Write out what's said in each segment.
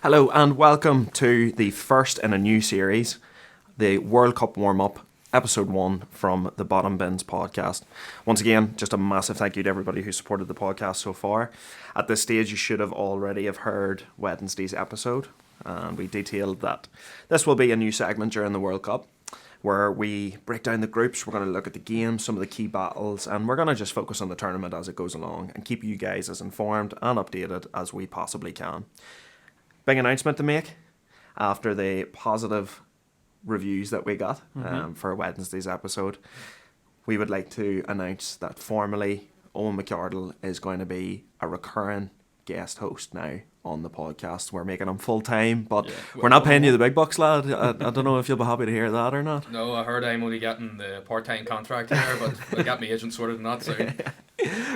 Hello and welcome to the first in a new series, the World Cup warm-up, episode 1 from the Bottom Bins podcast. Once again, just a massive thank you to everybody who supported the podcast so far. At this stage, you should have already have heard Wednesday's episode, and we detailed that this will be a new segment during the World Cup, where we break down the groups. We're going to look at the games, some of the key battles, and we're going to just focus on the tournament as it goes along and keep you guys as informed and updated as we possibly can. Big announcement to make after the positive reviews that we got for Wednesday's episode. We would like to announce that formally Owen McArdle is going to be a recurring guest host now on the podcast. We're making him full time, but we're not paying you the big bucks, lad. I don't know if you'll be happy to hear that or not. No, I heard I'm only getting the part-time contract here, but we'll get my agent sorted and that soon.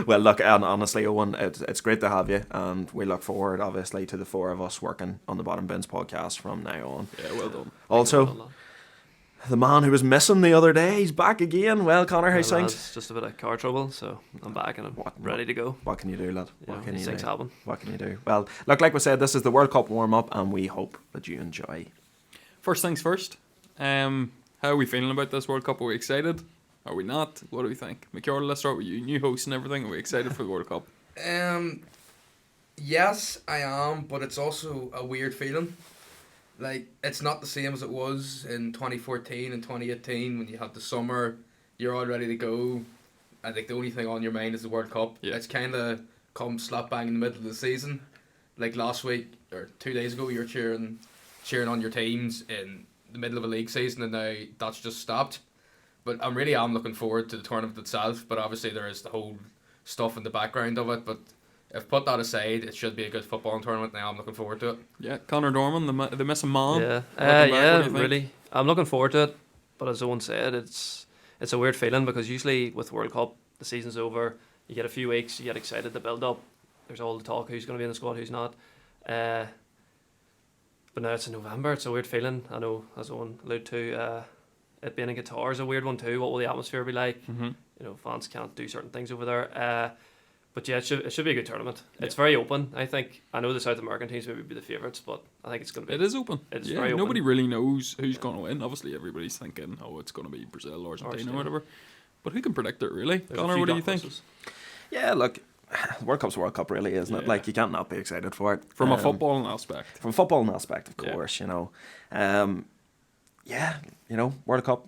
Well, look, and honestly, Owen, it's great to have you, and we look forward, obviously, to the four of us working on the Bottom Bins podcast from now on. Yeah, well done. Also, the man who was missing the other day, he's back again. Well, Connor, how's things? It's just a bit of car trouble, so I'm back and I'm ready to go. What can you do, lad? What can you do? Happen. What can you do? Well, look, like we said, this is the World Cup warm-up, and we hope that you enjoy. First things first, how are we feeling about this World Cup? Are we excited? Are we not? What do we think? McArdle, let's start with you. New host and everything. Are we excited for the World Cup? Yes, I am, but it's also a weird feeling. Like, it's not the same as it was in 2014 and 2018 when you had the summer, you're all ready to go, and like the only thing on your mind is the World Cup. Yeah. It's kind of come slap bang in the middle of the season. Like last week or 2 days ago, you were cheering on your teams in the middle of a league season, and now that's just stopped. But I really am looking forward to the tournament itself, but obviously there is the whole stuff in the background of it. But if put that aside, it should be a good footballing tournament. Now I'm looking forward to it. Yeah, Conor Dorman, the missing man. Yeah, really. I'm looking forward to it, but as Owen said, it's a weird feeling because usually with World Cup, the season's over, you get a few weeks, you get excited to build up. There's all the talk, who's going to be in the squad, who's not. But now it's in November, it's a weird feeling. I know, as Owen alluded to, it being in Qatar is a weird one too. What will the atmosphere be like? Mm-hmm. You know, fans can't do certain things over there. But yeah, it should be a good tournament. Yeah. It's very open, I think. I know the South American teams maybe be the favourites, but I think it's going to be... It is open. It's very open. Nobody really knows who's going to win. Obviously, everybody's thinking, it's going to be Brazil, Argentina, or whatever. But who can predict it, really? Connor, what do you think? Yeah, look, the World Cup's the World Cup, really, isn't it? Like, you can't not be excited for it. From a footballing aspect. From a footballing aspect, of course, you know. World Cup,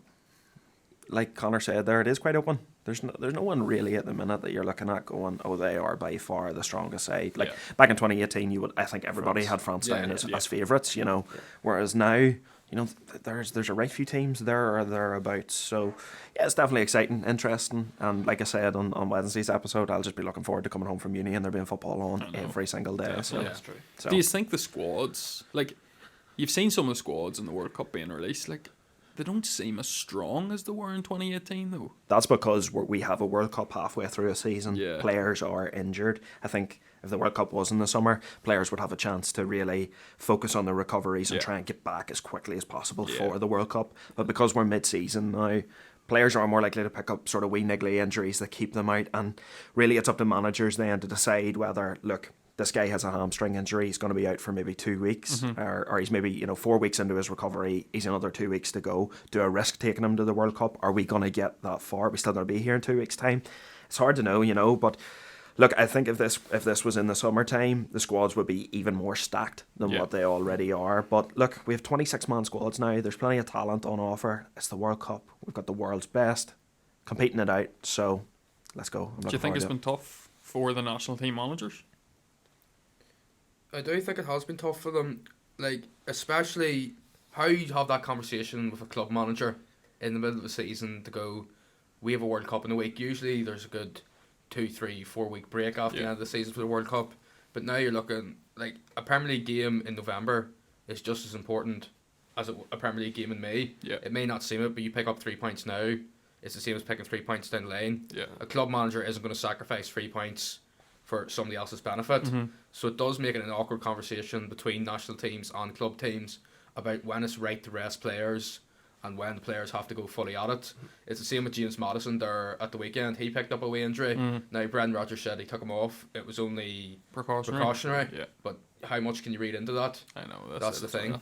like Connor said there, it is quite open. There's no one really at the minute that you're looking at going, they are by far the strongest side. Like back in 2018, I think everybody had France down as favourites, you know. Whereas now, you know, there's a right few teams there or thereabouts. So yeah, it's definitely exciting, interesting, and like I said on Wednesday's episode, I'll just be looking forward to coming home from uni and there being football on every single day. So that's true. So. Do you think the squads, like, you've seen some of the squads in the World Cup being released, like, they don't seem as strong as they were in 2018, though. That's because we have a World Cup halfway through a season. Yeah. Players are injured. I think if the World Cup was in the summer, players would have a chance to really focus on their recoveries and try and get back as quickly as possible for the World Cup. But because we're mid-season now, players are more likely to pick up sort of wee niggly injuries that keep them out. And really it's up to managers then to decide whether, look, this guy has a hamstring injury, he's going to be out for maybe 2 weeks, or he's maybe 4 weeks into his recovery, he's another 2 weeks to go. Do I risk taking him to the World Cup? Are we going to get that far? Are we still going to be here in 2 weeks' time? It's hard to know, but look, I think if this was in the summertime, the squads would be even more stacked than what they already are. But look, we have 26-man squads now. There's plenty of talent on offer. It's the World Cup. We've got the world's best competing it out. So let's go. Do you think it's been tough for the national team managers? I do think it has been tough for them, like, especially how you have that conversation with a club manager in the middle of the season to go, we have a World Cup in a week. Usually there's a good 2, 3, 4 week break after the end of the season for the World Cup. But now you're looking, like, a Premier League game in November is just as important as a Premier League game in May. Yeah. It may not seem it, but you pick up 3 points now, it's the same as picking 3 points down the lane. Yeah. A club manager isn't going to sacrifice 3 points for somebody else's benefit. Mm-hmm. So it does make it an awkward conversation between national teams and club teams about when it's right to rest players and when the players have to go fully at it. It's the same with James Maddison there at the weekend. He picked up a wee injury. Now Brendan Rodgers said he took him off. It was only precautionary. Yeah. But how much can you read into that? I know That's the thing.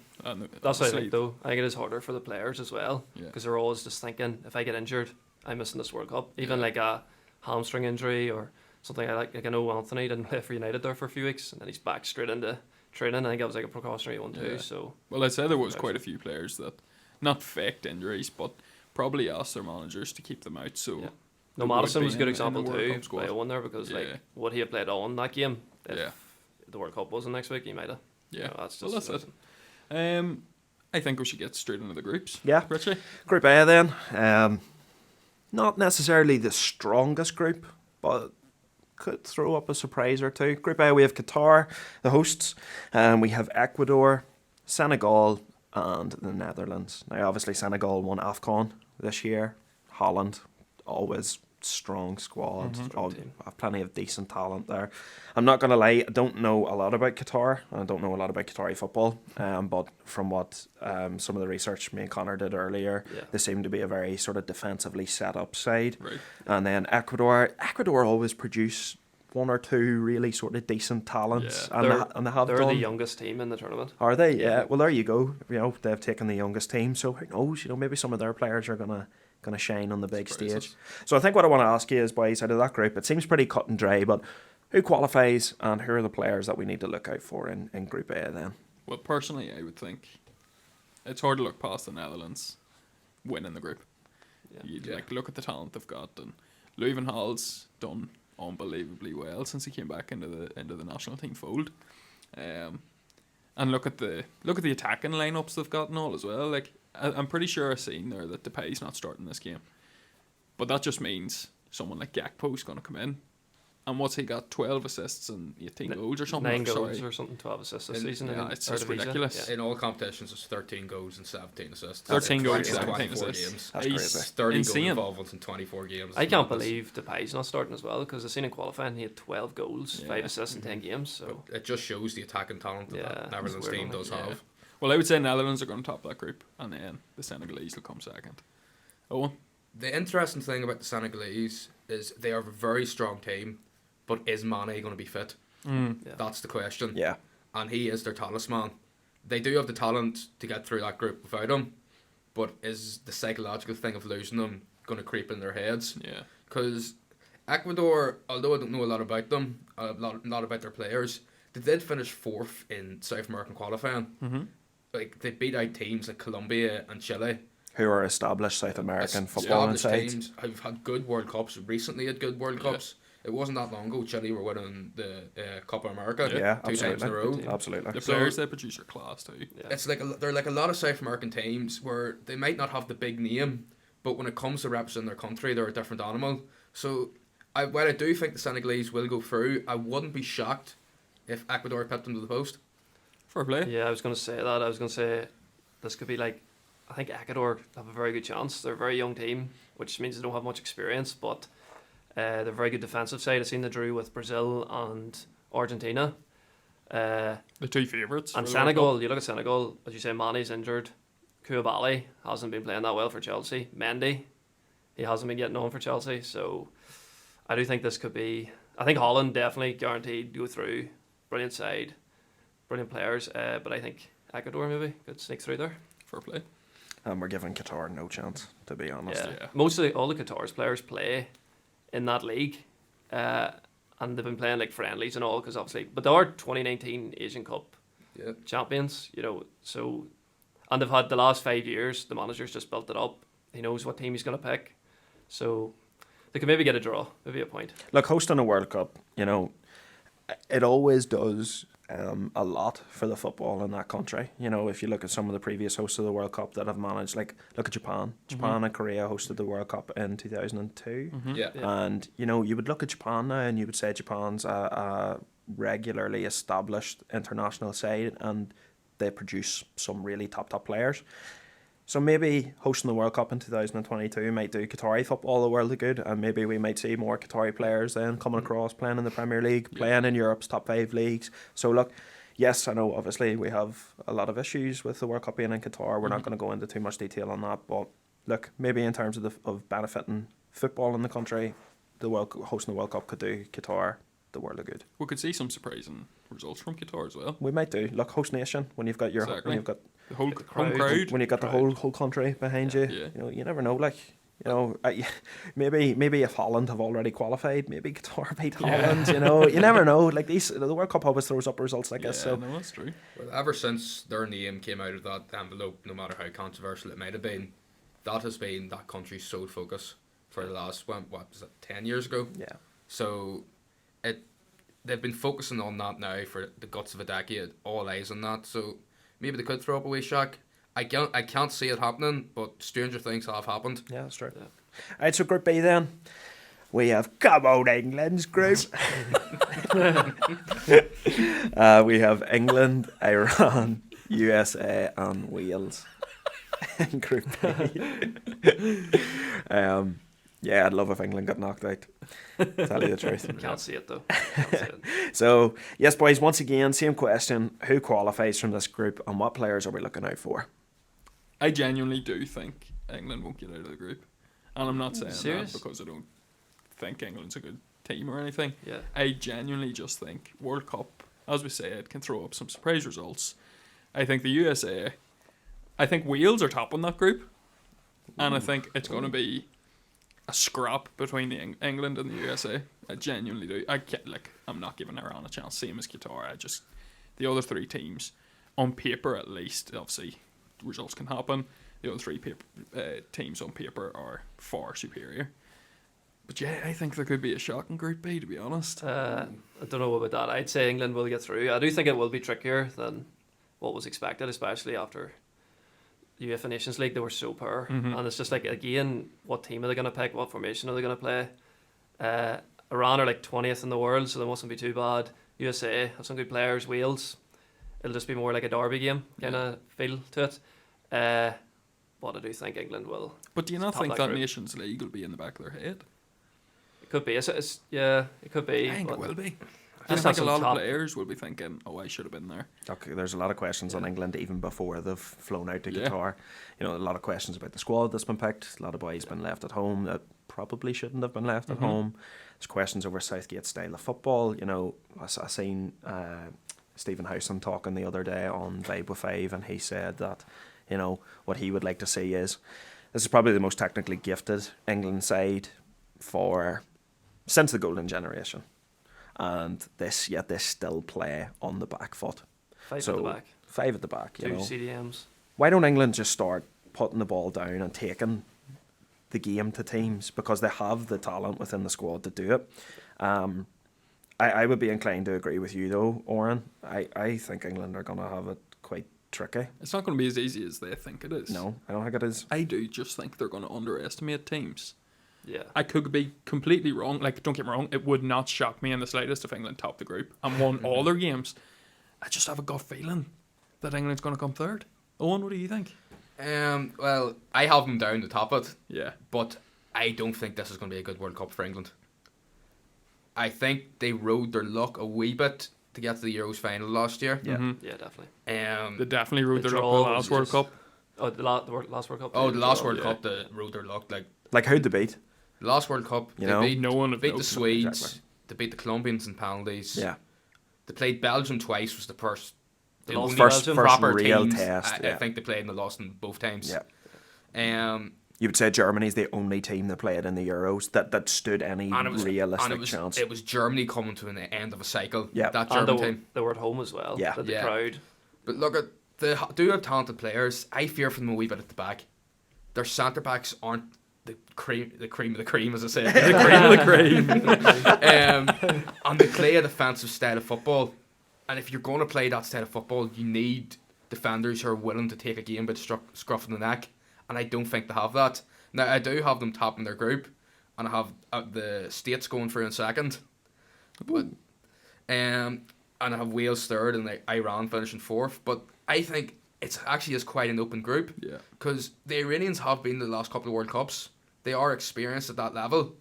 That's what I think, though. I think it is harder for the players as well, Yeah. because they're always just thinking, if I get injured, I'm missing this World Cup. Even Yeah. like a hamstring injury or something like I know Anthony didn't play for United there for a few weeks, and then he's back straight into training. I think that was like a precautionary one too. Yeah. So Well, I'd say there was quite a few players that, not faked injuries, but probably asked their managers to keep them out. So Yeah. they No, Madison would was a be good in the example World too Cup squad. by one there, because Yeah. like what he had played on that game, if Yeah. the World Cup wasn't next week, he might have. Yeah. That's Well, just that's it. I think we should get straight into the groups. Yeah. Richie? Group A then. Not necessarily the strongest group, but could throw up a surprise or two. Group A, we have Qatar, the hosts, and we have Ecuador, Senegal, and the Netherlands. Now, obviously, Senegal won AFCON this year. Holland, always strong squad. Strong team. Have plenty of decent talent there. I'm not going to lie, I don't know a lot about Qatar. I don't know a lot about Qatari football. But from what some of the research me and Connor did earlier, Yeah. they seem to be a very sort of defensively set up side. Right. And then Ecuador always produce one or two really sort of decent talents, Yeah. and they have They're done. the youngest team in the tournament. Are they? Yeah. Well, there you go. You know, they've taken the youngest team, so who knows? You know, maybe some of their players are gonna shine on the big Surprises. stage. So I think what I want to ask you is, boys, out of that group, it seems pretty cut and dry, but who qualifies and who are the players that we need to look out for in Group A then? Well, personally, I would think it's hard to look past the Netherlands winning the group. Yeah. You'd Yeah. like look at the talent they've got, and Louis van Gaal's done unbelievably well since he came back into the national team fold. And look at the attacking lineups they've got and all as well. Like I'm pretty sure I've seen there that Depay's not starting this game, but that just means someone like Gakpo's going to come in. And what's he got? 12 assists and 18 goals or something? 9 Sorry. goals or something, 12 assists this In- season. yeah, in it's just Eredivisie. ridiculous. Yeah. In all competitions, it's 13 goals and 17 assists. 13 goals, That's 17 24 assists. games. That's He's crazy. 30 insane. goal involvements in 24 games. I can't believe Depay's not starting as well, because I've seen in qualifying he had 12 goals, Yeah. 5 assists in 10 games. So It just shows the attacking talent that Yeah, that it's Netherlands weird team one, does yeah. have. Well, I would say Netherlands are going to top that group, and then the Senegalese will come second. Owen? The interesting thing about the Senegalese is they are a very strong team, but is Mane going to be fit? yeah. That's the question. Yeah. And he is their talisman. They do have the talent to get through that group without him, but is the psychological thing of losing him going to creep in their heads? Yeah. Because Ecuador, although I don't know a lot about them, a lot about their players, they did finish 4th in South American qualifying. Mm-hmm. Like they beat out teams like Colombia and Chile. Who are established South American footballing Established sides. teams who've had good World Cups. Recently had good World Yeah. Cups. It wasn't that long ago. Chile were winning the Copa America Yeah, 2 times in a row. absolutely. Absolutely. The So- players they produce are class too. Yeah. It's like they're like a lot of South American teams where they might not have the big name, but when it comes to representing their country, they're a different animal. So, while I do think the Senegalese will go through, I wouldn't be shocked if Ecuador pipped them to the post. Fair play. Yeah, I was going to say that. I was going to say this could be like, I think Ecuador have a very good chance. They're a very young team, which means they don't have much experience, but they're a very good defensive side. I've seen the drew with Brazil and Argentina. The two favourites. And for the World Senegal, you look at Senegal, as you say, Mane's injured. Koulibaly hasn't been playing that well for Chelsea. Mendy, he hasn't been getting on for Chelsea. So I do think this could be, I think Holland definitely guaranteed to go through. Brilliant side, brilliant players. But I think Ecuador maybe could sneak through there. Cup. Fair play. And we're giving Qatar no chance, to be honest. Yeah. Yeah. Mostly all the Qatar's players play in that league. And they've been playing like friendlies and all, because obviously, but they are 2019 Asian Cup Yeah. champions, you know, so, and they've had the last 5 years, the manager's just built it up. He knows what team he's going to pick. So they could maybe get a draw, maybe a point. Look, hosting a World Cup, you know, it always does a lot for the football in that country. You know, if you look at some of the previous hosts of the World Cup that have managed, like, look at Japan. Japan and Korea hosted the World Cup in 2002. Yeah. Yeah. And, you know, you would look at Japan now and you would say Japan's a regularly established international side and they produce some really top players. So maybe hosting the World Cup in 2022 might do Qatari football the world of good, and maybe we might see more Qatari players then coming across, playing in the Premier League, playing in Europe's top 5 leagues. So look, yes, I know obviously we have a lot of issues with the World Cup being in Qatar. We're not going to go into too much detail on that, but look, maybe in terms of benefiting football in the country, hosting the World Cup could do Qatar the world of good. We could see some surprising results from Qatar as well. We might do. Look, host nation, when you've got your Exactly. when you've got The whole crowd. home crowd. when you've got the whole country behind you. Yeah. You know, you never know. Like, you know, maybe if Holland have already qualified, maybe Qatar beat Holland. You know, you never know. Like the World Cup always throws up results like this. So no, that's true. Well, ever since their name came out of that envelope, no matter how controversial it might have been, that has been that country's sole focus for the last, what was it, 10 years ago? yeah, So they've been focusing on that now for the guts of a decade, all eyes on that. So maybe they could throw up a wee shack. I can't see it happening, but stranger things have happened. yeah, that's true. Yeah. Alright, so Group B then. We have come on England's group. We have England, Iran, USA, and Wales in Group B. Yeah, I'd love if England got knocked out. Tell you the truth. Can't see it though. Can't see it. So, yes, boys, once again, same question. Who qualifies from this group and what players are we looking out for? I genuinely do think England won't get out of the group. And I'm not saying Serious? that because I don't think England's a good team or anything. Yeah. I genuinely just think World Cup, as we said, can throw up some surprise results. I think the USA, I think Wales are top in that group. And I think it's going to be a scrap between the England and the USA. I genuinely do. I'm not giving Iran a chance, same as Qatar. The other three teams, on paper at least, obviously results can happen. The other three teams on paper are far superior. But yeah, I think there could be a shocking Group B, to be honest. I don't know about that. I'd say England will get through. I do think it will be trickier than what was expected, especially after the UEFA Nations League. They were so poor. Mhm. And it's just like, again, what team are they going to pick? What formation are they going to play? Iran are like 20th in the world, so they mustn't be too bad. USA have some good players. Wales, it'll just be more like a derby game kind of feel to it. But I do think England will. But do you not top think that that group. Nations League will be in the back of their head? It could be. Yeah, it could be. I think but it will be. just I have think a some lot top- of players will be thinking, "Oh, I should have been there." Okay, there's a lot of questions on England even before they've flown out to Yeah. Qatar. You know, a lot of questions about the squad that's been picked. A lot of boys been left at home that probably shouldn't have been left at Mhm. home. There's questions over Southgate's style of football. You know, I seen Stephen Howson talking the other day on Vibe with Five, and he said that, you know, what he would like to see is, this is probably the most technically gifted England side since the golden generation. And they still play on the back foot. Five So, at the back. 5 at the back, you 2 know. CDMs. Why don't England just start putting the ball down and taking the game to teams, because they have the talent within the squad to do it. I would be inclined to agree with you though, Oren. I think England are going to have it quite tricky. It's not going to be as easy as they think it is. No, I don't think it is. I do just think they're going to underestimate teams. Yeah. I could be completely wrong. Like, don't get me wrong, it would not shock me in the slightest if England topped the group and won all their games. I just have a gut feeling that England's going to come third. Owen, what do you think? Well, I have them down to top it, Yeah. but I don't think this is going to be a good World Cup for England. I think they rode their luck a wee bit to get to the Euros final last year. Yeah. Mhm. Yeah, definitely. They definitely rode The their luck draw in the was last World just- Cup. Oh, the last World Cup. Oh, the last draw, World yeah. Cup, they rode their luck. Like, Like, who'd they beat? the last World Cup, You they know? beat, No one of beat the note. Swedes, Exactly. they beat the Colombians in penalties. Yeah. They played Belgium twice, was the first. They the lost only to First, Belgium. first proper real teams test. I Yeah. think they played and they lost them both times. Yeah. Um, You would say Germany's the only team that played in the Euros that stood any and it was realistic chance. It was Germany coming to an end of a cycle. Yeah. That And German team. they were at home as well. Yeah. The Yeah. crowd. But look, they do have talented players. I fear for them a wee bit at the back. Their centre backs aren't the cream of the cream, as I said. The cream of the cream. And they play a defensive style of football. And if you're going to play that style of football, you need defenders who are willing to take a game by the scruff of the neck. And I don't think they have that. Now, I do have them top in their group. And I have the States going through in second. But, and I have Wales third and like Iran finishing fourth. But I think it's actually is quite an open group. Yeah. Because the Iranians have been to the last couple of World Cups. They are experienced at that level.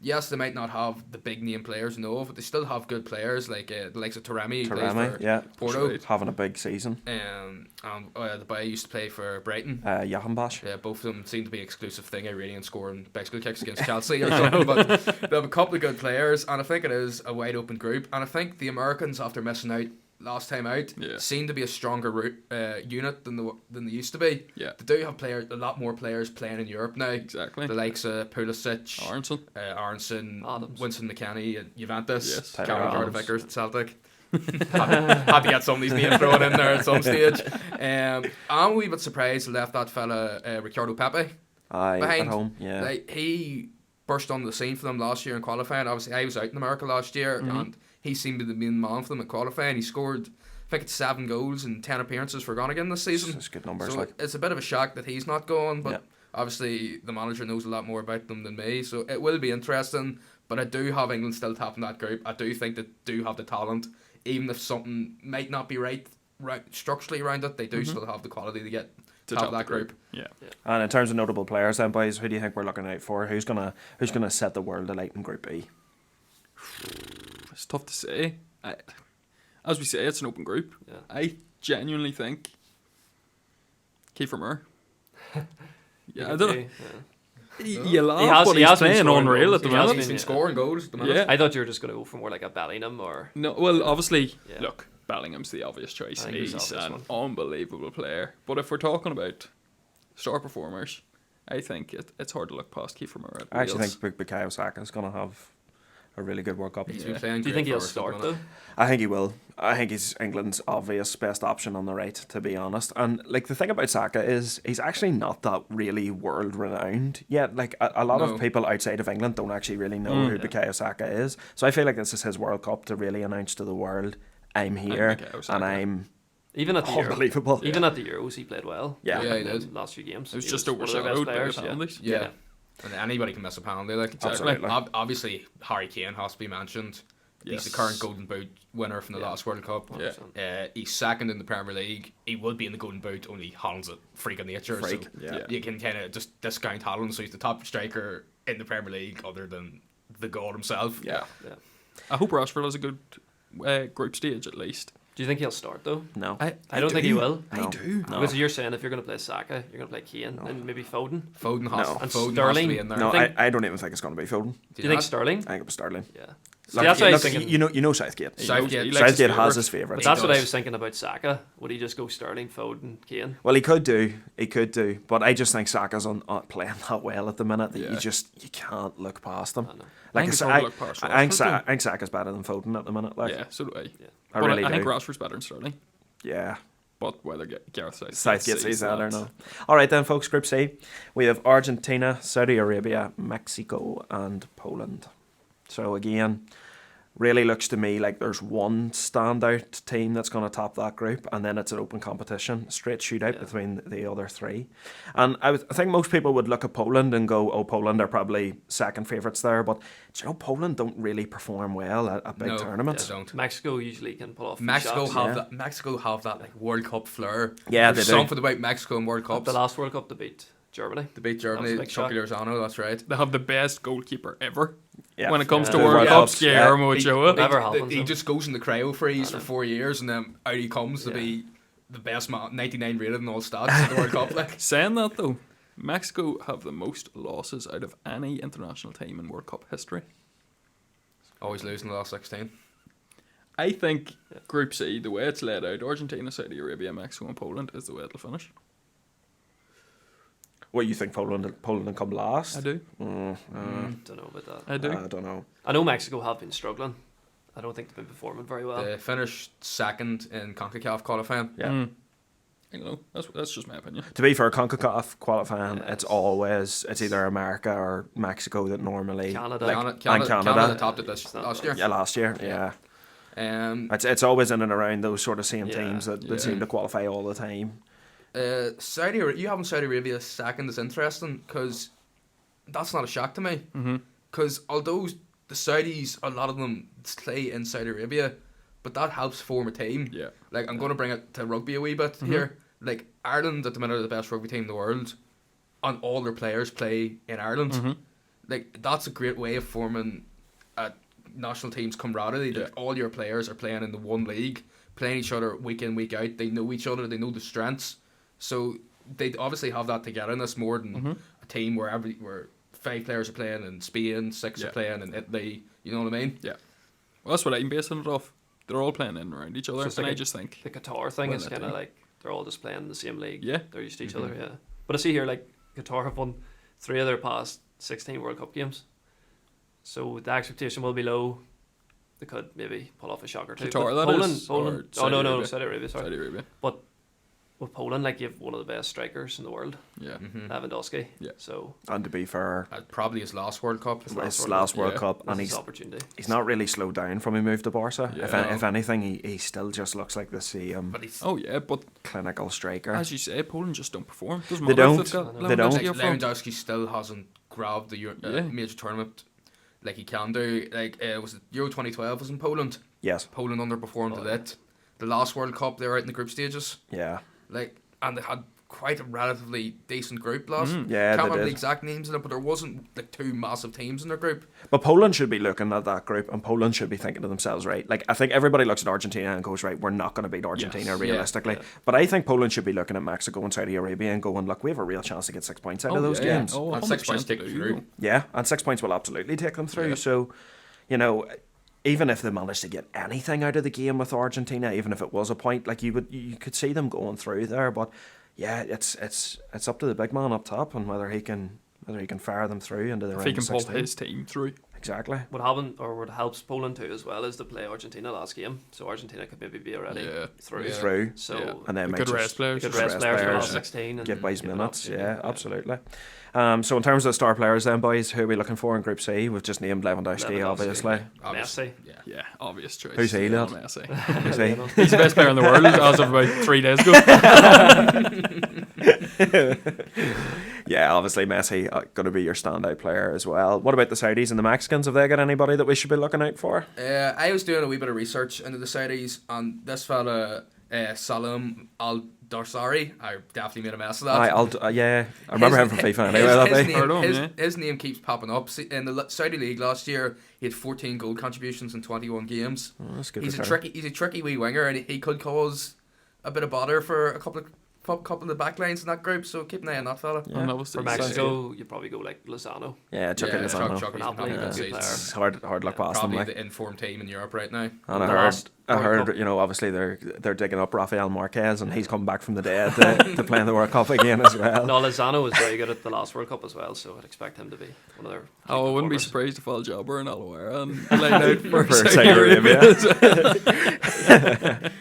yes, they might not have the big name players, no, but they still have good players like the likes of Taremi, who plays for Porto. Right. having a big season. The boy used to play for Brighton. Jahanbash. Yeah, both of them seem to be exclusive thing, really, and scoring bicycle kicks against Chelsea or something. But they have a couple of good players, and I think it is a wide open group. And I think the Americans, after missing out last time out, seem to be a stronger unit than they used to be. Yeah. They do have a lot more players playing in Europe now. Exactly. The likes of Pulisic, Aronson, Aronson, Winston McKennie at Juventus, Yes. Cameron Tyler Carter-Vickers at Celtic. had to get somebody's name thrown in there at some stage. I'm a wee bit surprised they left that fella Ricardo Pepe behind. At home. Yeah. Like, he burst onto the scene for them last year in qualifying. Obviously, I was out in America last year, and he seemed to be the man for them at qualifying. He scored, I think it's 7 goals and 10 appearances for Groningen this season. It's good numbers. So it's a bit of a shock that he's not going, but obviously the manager knows a lot more about them than me, so it will be interesting. But I do have England still topping that group. I do think they do have the talent, even if something might not be right structurally around it. They do still have the quality to get to top that group. Yeah. And in terms of notable players, then, boys, who do you think we're looking out for? Who's gonna set the world alight in Group B? It's tough to say. As we say, it's an open group. Yeah. I genuinely think Kiefer Moore. Yeah, I don't know. You laugh, but he's playing unreal at the minute. He's been scoring goals at the minute. Yeah. I thought you were just going to go for more like a Bellingham or... No, well, obviously, Yeah. look, Bellingham's the obvious choice. I think he's He's the an obvious unbelievable player. But if we're talking about star performers, I think it's hard to look past Kiefer Moore at I actually Wales. think Bukayo Saka's going to have a really good World Cup. He's Yeah. been playing Do you great think he'll for us at the start minute. though? I think he will. I think he's England's obvious best option on the right, to be honest. And like the thing about Saka is he's actually not that really world renowned yet. Like a lot No. of people outside of England don't actually really know who Yeah. Bukayo Saka is. So I feel like this is his World Cup to really announce to the world, I'm here Bukayo Saka. and I'm Even at the Euro, unbelievable. even at the Euros, he played well. Yeah. Yeah, he In did. the last few games. It was He just one of their best overshadowed by the players, penalties. Yeah. And anybody can miss a penalty. Like, Absolutely. Obviously, Harry Kane has to be mentioned. Yes. He's the current Golden Boot winner from the last World Cup. Yeah. 100%. He's second in the Premier League. He would be in the Golden Boot, only Haaland's a freak of nature. Freak, So yeah. you can kind of just discount Haaland. So he's the top striker in the Premier League, other than the god himself. Yeah. Yeah. I hope Rashford has a good group stage at least. Do you think he'll start though? No. I don't think he will. No. I do. No. Because you're saying if you're going to play Saka, you're going to play Kane and maybe Foden. Foden has, No. Foden And has to Sterling. be in there. No, I think- I don't even think it's going to be Foden. Do you think not? Sterling? I think it was Sterling. Yeah. See, Look, that's what I was look, thinking. you know Southgate. Southgate. He likes his Southgate has favourites. his But favourites. that's what I does. was thinking about Saka. Would he just go Sterling, Foden, Kane? Well, he could do, but I just think Saka's on playing that well at the minute that Yeah. you can't look past him. I know. I think it's hard to look past I think Rashford, I think Saka's better than Foden at the minute. Like, Yeah, so do I. Yeah. I But really I think do. Rashford's better than Sterling. Yeah, But whether Gareth Southgate sees that or not. All right then, folks. Group C, we have Argentina, Saudi Arabia, Mexico, and Poland. So again, really looks to me like there's one standout team that's going to top that group, and then it's an open competition, straight shootout between the other three. And I think most people would look at Poland and go, "Oh, Poland are probably second favourites there," but do you know Poland don't really perform well at big No, tournaments. they don't. Mexico usually can pull off a few Mexico shots. have Yeah. that. Mexico have that like World Cup flair. Yeah, There's they do. something about Mexico and World Cups. The last World Cup to beat Germany. They beat Germany, That was a big Chucky shock. Lozano. That's right. They have the best goalkeeper ever. Yeah. When it comes to Yeah. World World Cups, Cups, Guillermo He- Ochoa. Never happens, He though. just goes in the cryo freeze for 4 years, and then out he comes to Yeah. be the best man, 99 rated in all stats at the World Cup. Like, Saying that though, Mexico have the most losses out of any international team in World Cup history. always losing the last 16. I think Group C, the way it's laid out, Argentina, Saudi Arabia, Mexico, and Poland is the way it'll finish. What you think Poland will come last? I do. Don't know about that. I do. I don't know. I know Mexico have been struggling. I don't think they've been performing very well. They finished second in CONCACAF qualifying. Yeah. Mm. I don't know. That's just my opinion. To be fair, CONCACAF qualifying, Yeah, it's either America or Mexico that normally Canada. like, Canada Canada. topped it It's not last year. yeah, last year, yeah. It's always in and around those sort of same Yeah, teams that yeah. seem to qualify all the time. You having Saudi Arabia second is interesting because that's not a shock to me. Mm-hmm. Because although the Saudis, a lot of them play in Saudi Arabia, but that helps form a team. Yeah. Like, I'm going to bring it to rugby a wee bit here. Like, Ireland at the minute are the best rugby team in the world, and all their players play in Ireland. Mm-hmm. like that's a great way of forming a national team's camaraderie. Yeah. That all your players are playing in the one league, playing each other week in, week out. They know each other. They know the strengths. So they obviously have that togetherness more than a team where 5 players are playing in Spain, 6 are playing in Italy. You know what I mean? Yeah. Well, that's what I'm basing it off. They're all playing in and around each other, So it's and like I just think the Qatar thing Well, is that kind of thing. like they're all just playing in the same league. Yeah. They're used to each other, yeah. But I see here, like, Qatar have won 3 of their past 16 World Cup games. So the expectation will be low. They could maybe pull off a shocker too. Qatar, But that Poland, is, Poland. or Oh, Saudi no, Arabia. Saudi Arabia, sorry. Saudi Arabia. But with Poland, like, you have one of the best strikers in the world, Yeah. Lewandowski. Yeah. So And to be fair, Probably his last World Cup. His his last World Yeah. Cup, this and is he's his opportunity. not really slowed down from he moved to Barca. Yeah. If anything, he still just looks like the same But he's Oh yeah, but clinical striker. as you say, Poland just don't perform. Doesn't They matter if don't. they've got They don't. Lewandowski like up front. Lewandowski still hasn't grabbed the Yeah. major tournament like he can do. Like was it Euro 2012 was in Poland? Yes. Poland underperformed at it. The last World Cup they were out in the group stages. Yeah. Like, and they had quite a relatively decent group last. Yeah, Can't they remember the did. exact names in it, but there wasn't like 2 massive teams in their group. But Poland should be looking at that group, and Poland should be thinking to themselves, right? Like, I think everybody looks at Argentina and goes, right, we're not going to beat Argentina Yes. realistically. Yeah. But I think Poland should be looking at Mexico and Saudi Arabia and going, look, we have a real chance to get 6 points out of those yeah. games. Oh, And 6 points 100% take do. you through. Yeah, and 6 points will absolutely take them through. Yeah. So, you know, even if they managed to get anything out of the game with Argentina, even if it was a point, like you could see them going through there. But yeah, it's up to the big man up top and whether he can fire them through into the If round he can of pull 16. his team through. Exactly. What happened, or what helps Poland too as well, is to play Argentina last game. So Argentina could maybe be already Yeah. through. Yeah. Through. So Yeah. And then They might could just rest players. they could Just rest rest players for the players last 16 and give boys give an minutes. opportunity. Yeah, absolutely. So in terms of the star players then, boys, who are we looking for in Group C? We've just named Lewandowski, Lewandowski. obviously. Obviously. Messi. Yeah. Yeah, obvious choice. Who's he, Lionel lad? Messi. Who's he? He's the best player in the world as of about 3 days ago. Yeah, obviously Messi going to be your standout player as well. What about the Saudis and the Mexicans? Have they got anybody that we should be looking out for? I was doing a wee bit of research into the Saudis, and this fella, Salim Al Dorsari, I definitely made a mess of that. Yeah, I remember him from FIFA anyway. That his, day. Heard of him, name, his name keeps popping up. See, in the Saudi League last year, he had 14 goal contributions in 21 games. Oh, that's a good. He's return. a tricky wee winger, and he could cause a bit of bother for a couple of the back lines in that group. So keep an eye on that fella. Yeah. And obviously For Mexico, you probably go like Lozano. Yeah, Chucky Lozano. Chuck, he's Napoli, having a good good season. player. It's hard luck past them. Probably Like. the informed team in Europe right now. And The last I World heard, Cup. you know, obviously they're digging up Rafael Marquez, and he's come back from the dead to play in the World Cup again as well. No, Lozano was very good at the last World Cup as well, so I'd expect him to be one of their. Oh, I key wouldn't be performers. surprised if Al Jabber and Alouera and line out for, For Saudi Saudi Arabia. Arabia.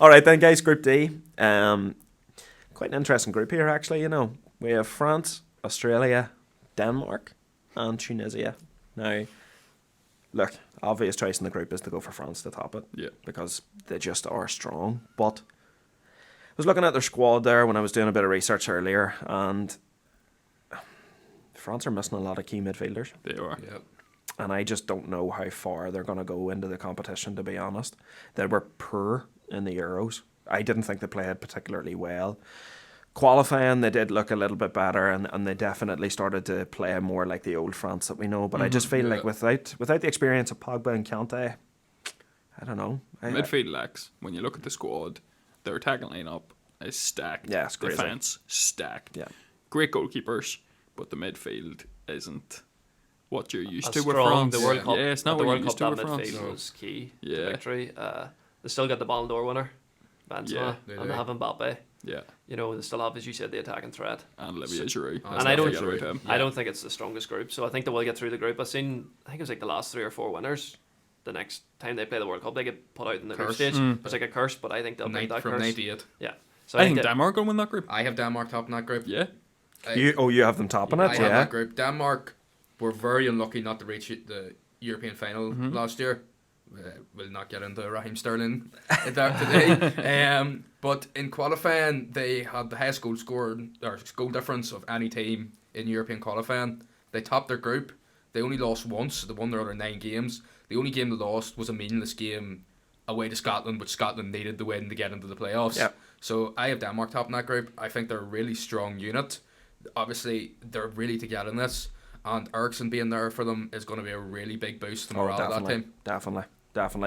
All right then, guys. Group D. Quite an interesting group here, actually. You know, we have France, Australia, Denmark, and Tunisia. Now, look, obvious choice in the group is to go for France to top it. Yeah. Because they just are strong. But I was looking at their squad there when I was doing a bit of research earlier, and France are missing a lot of key midfielders. They are. Yep. And I just don't know how far they're going to go into the competition, to be honest. They were poor in the Euros. I didn't think they played particularly well. Qualifying, they did look a little bit better, and they definitely started to play more like the old France that we know. But I just feel like without the experience of Pogba and Kante, I don't know. Midfield lacks. When you look at the squad, their attacking lineup is stacked. Yeah, it's crazy. Defense stacked. Yeah. Great goalkeepers, but the midfield isn't what you're used As to with strong, France. the World Cup, Yeah, it's not at the what you're World used Cup, to that with France. midfield was key to Yeah. victory. They still got the Ballon d'Or winner, Benzema, Yeah, they and do. they have Mbappe. Yeah, You know, they still have, as you said, the attacking threat. and Olivier Giroud. And Let's I not don't- forget about him. I don't think it's the strongest group, so I think they will get through the group. I think it was like the last 3 or 4 winners. The next time they play the World Cup, they get put out in the group Curse. stage. It's like a curse, but I think they'll break that From curse. 98. Yeah. So I think that- Denmark will win that group. I have Denmark top in that group. Yeah, You have them topping I it, have yeah. that group. Denmark were very unlucky not to reach the European final last year. We'll not get into Raheem Sterling there today. But in qualifying, they had the highest goal difference of any team in European qualifying. They topped their group. They only lost once. They won their other 9 games. The only game they lost was a meaningless game away to Scotland, which Scotland needed to win to get into the playoffs. Yep. So I have Denmark top in that group. I think they're a really strong unit. Obviously, they're really together in this. and Eriksen being there for them is going to be a really big boost to morale of that team. Definitely.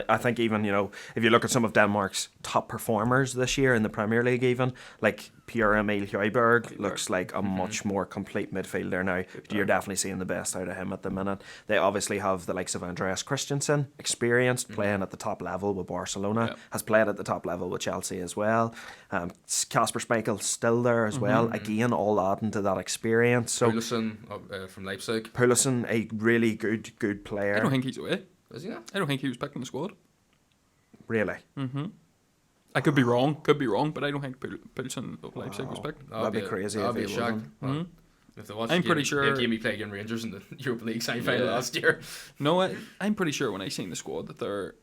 I think even, if you look at some of Denmark's top performers this year in the Premier League even, like Pierre-Emile Højbjerg looks like a much more complete midfielder now. You're definitely seeing the best out of him at the minute. They obviously have the likes of Andreas Christensen, experienced, playing at the top level with Barcelona, has played at the top level with Chelsea as well. Kasper Schmeichel still there as well. Again, all adding to that experience. So Pulisic from Leipzig. Pulisic, a really good player. I don't think he's away. Is he not? I don't think he was picked in the squad. Really? I could be wrong, but I don't think Poulsen of Leipzig was picked. That'd be crazy if he wasn't. If there was, I'm pretty sure he gave me playing Rangers in the Europa League semi-final last year. No, I'm pretty sure when I seen the squad that their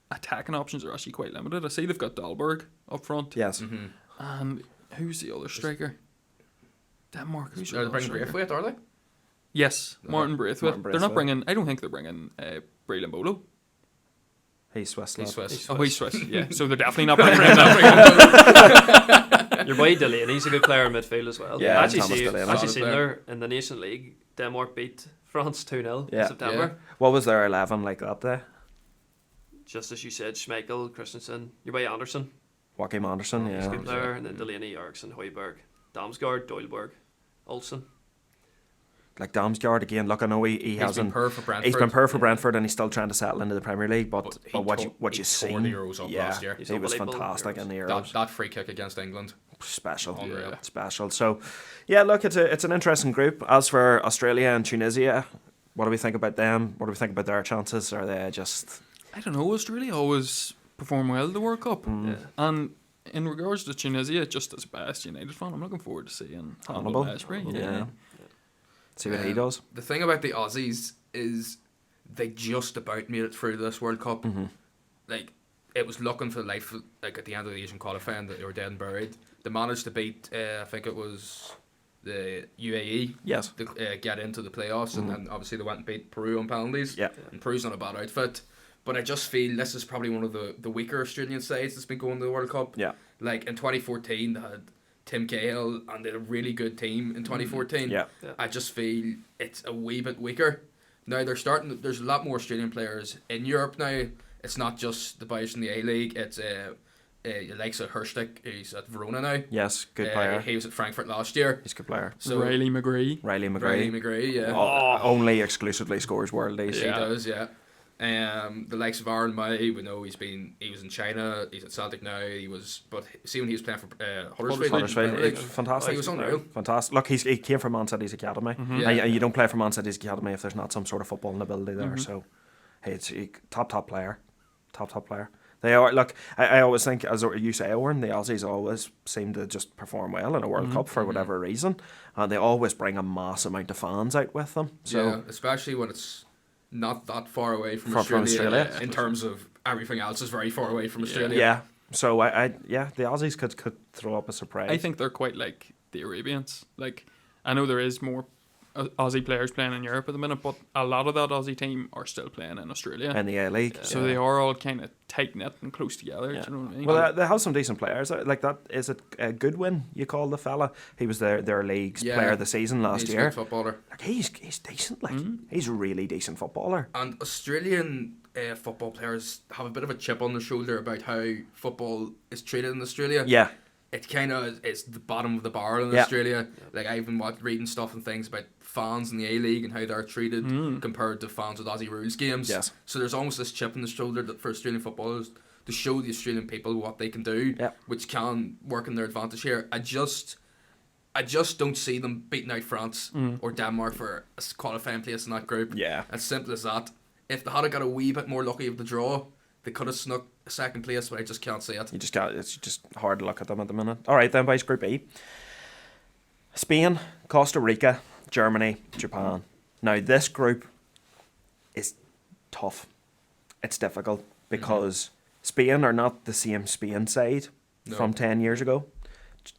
attacking options are actually quite limited. I see they've got Dahlberg up front. Yes. And who's the other striker? Denmark. Who's the Are they other bringing striker? Braithwaite, are they? Yes, Martin Braithwaite. Martin They're not Braithwaite. bringing. I don't think they're bringing Braylon Bolo. He's Swiss. He's lad. Swiss. Oh, he's Swiss. Yeah, so they're definitely not bringing him. Your boy Delaney's a good player in midfield as well. Yeah, I actually Thomas see, Delaney. actually Solid seen player. there in the Nation League, Denmark beat France 2-0 Yeah. in September. What was their 11 like that day? Just as you said, Schmeichel, Christensen, your boy Anderson, Joachim Andersen, he's a yeah. good player, and then Delaney, Eriksen, Højbjerg, Damsgaard, Doilberg, Olsen. Like Damsgaard again. Look, I know he He's hasn't. been per for Brentford. He's been per for Brentford, and he's still trying to settle into the Premier League. But he what tore- you he seen, tore the Euros up last year. He's he was unbelievable fantastic in in the Euros. Euros. That free kick against England. Special, Unreal. special. So, yeah, look, it's an interesting group. As for Australia and Tunisia, what do we think about them? What do we think about their chances? Are they just? I don't know. Australia always perform well at the World Cup, Yeah. and in regards to Tunisia, just as a best United fan, I'm looking forward to seeing Hannibal Mejbri. Yeah. See what he does. The thing about the Aussies is they just about made it through this World Cup. Like, it was looking for life, like at the end of the Asian qualifying, that they were dead and buried. They managed to beat, I think it was the UAE, Yes. to get into the playoffs, and then obviously they went and beat Peru on penalties. Yeah. And Peru's not a bad outfit, but I just feel this is probably one of the weaker Australian sides that's been going to the World Cup. Yeah. Like in 2014, they had Tim Cahill, and they had a really good team in 2014. Yeah. I just feel it's a wee bit weaker. Now they're starting. There's a lot more Australian players in Europe now. It's not just the boys from the A League. It's likes of Herstick, who's at Verona now. Yes, good player. He was at Frankfurt last year. He's a good player. So Riley McGree. Riley McGree. Riley McGree, yeah. Only exclusively scores worldies. He does, yeah. The likes of Aaron May, we know he was in China. He's at Celtic now. But see when he was playing for Huddersfield. Huddersfield, Like, fantastic. he was unreal. Fantastic. Look, he came from Man City's academy. Yeah. And you don't play for Man City's academy if there's not some sort of footballing ability there. So, hey, it's a top player. Top player. They are. Look, I always think, as you say, Owen, the Aussies always seem to just perform well in a World Cup for whatever reason, and they always bring a mass amount of fans out with them. So, yeah, especially when it's not that far away from From Australia. Australia. In terms of everything else is very far away from Australia. yeah. So I the Aussies could throw up a surprise. I think they're quite like the Arabians. Like, I know there is more Aussie players playing in Europe at the minute, but a lot of that Aussie team are still playing in Australia. in the A League. So they are all kind of tight knit and close together. Yeah. Do you know what I mean? Well, they have some decent players. Like that, is it Goodwin? You call the fella? He was their league's Yeah. player of the season last He's a year. good footballer. Like he's decent. Like he's a really decent footballer. And Australian football players have a bit of a chip on their shoulder about how football is treated in Australia. Yeah, It kind of is the bottom of the barrel in Yeah. Australia. Like, I've been reading stuff and things about fans in the A League and how they're treated compared to fans with Aussie rules games. Yes. So there's almost this chip on the shoulder that for Australian footballers to show the Australian people what they can do, Yeah. which can work in their advantage here. I just don't see them beating out France or Denmark for a qualifying place in that group. Yeah. As simple as that. If they had got a wee bit more lucky of the draw, they could have snuck a second place, but I just can't see it. you just got. It's just hard to look at them at the minute. All right, then, boys. Group E: Spain, Costa Rica, Germany, Japan. Now this group is tough. It's difficult because Spain are not the same Spain side No. from 10 years ago.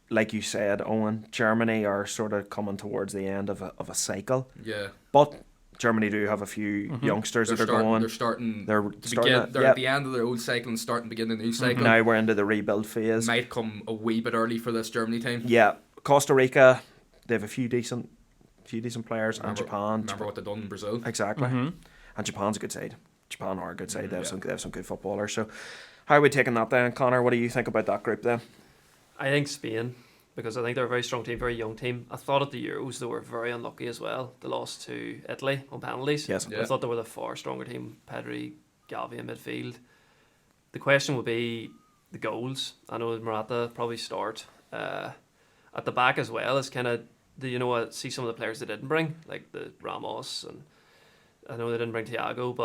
Like you said, Owen, Germany are sort of coming towards the end of a cycle. Yeah. But Germany do have a few youngsters that are going. They're starting. They're to starting begin. to- They're yeah. at the end of their old cycle and starting to begin the new cycle. Now we're into the rebuild phase. Might come a wee bit early for this Germany team. Yeah, Costa Rica, they have a few decent few decent players, and Japan. Remember what they done in Brazil? Exactly. Mm-hmm. And Japan's a good side. Japan are a good side. They have, Yeah. they have some good footballers. So, how are we taking that then, Connor? What do you think about that group then? I think Spain, because I think they're a very strong team, very young team. I thought at the Euros they were very unlucky as well. They lost to Italy on penalties. Yes. Yeah. I thought they were the far stronger team. Pedri, Gavi in midfield. The question will be the goals. I know Morata probably start. At the back as well is kind of, I see some of the players they didn't bring, like the Ramos, and I know they didn't bring Thiago,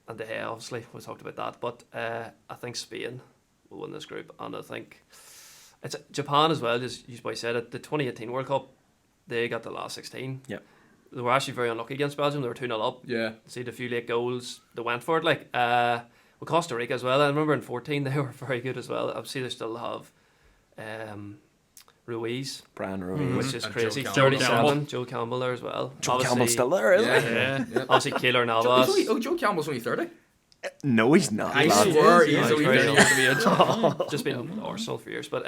and De Gea, obviously, we talked about that. But I think Spain will win this group, and I think it's Japan as well. As you said, at the 2018 World Cup, they got the last 16. Yep. They were actually very unlucky against Belgium. They were 2-0 up. Yeah. See a few late goals. They went for it. With Costa Rica as well. I remember in 14 they were very good as well. Obviously they still have Ruiz, Brian Ruiz. which is And crazy. Joe 37. Joe Campbell there as well. Joe Campbell's still there, isn't he? Yeah. Yeah. Obviously Keylor Navas. Joe Campbell's only 30. No, he's not. I lad. swear is, he's yeah, only he's 30 very years of age. Just been in Arsenal for years. But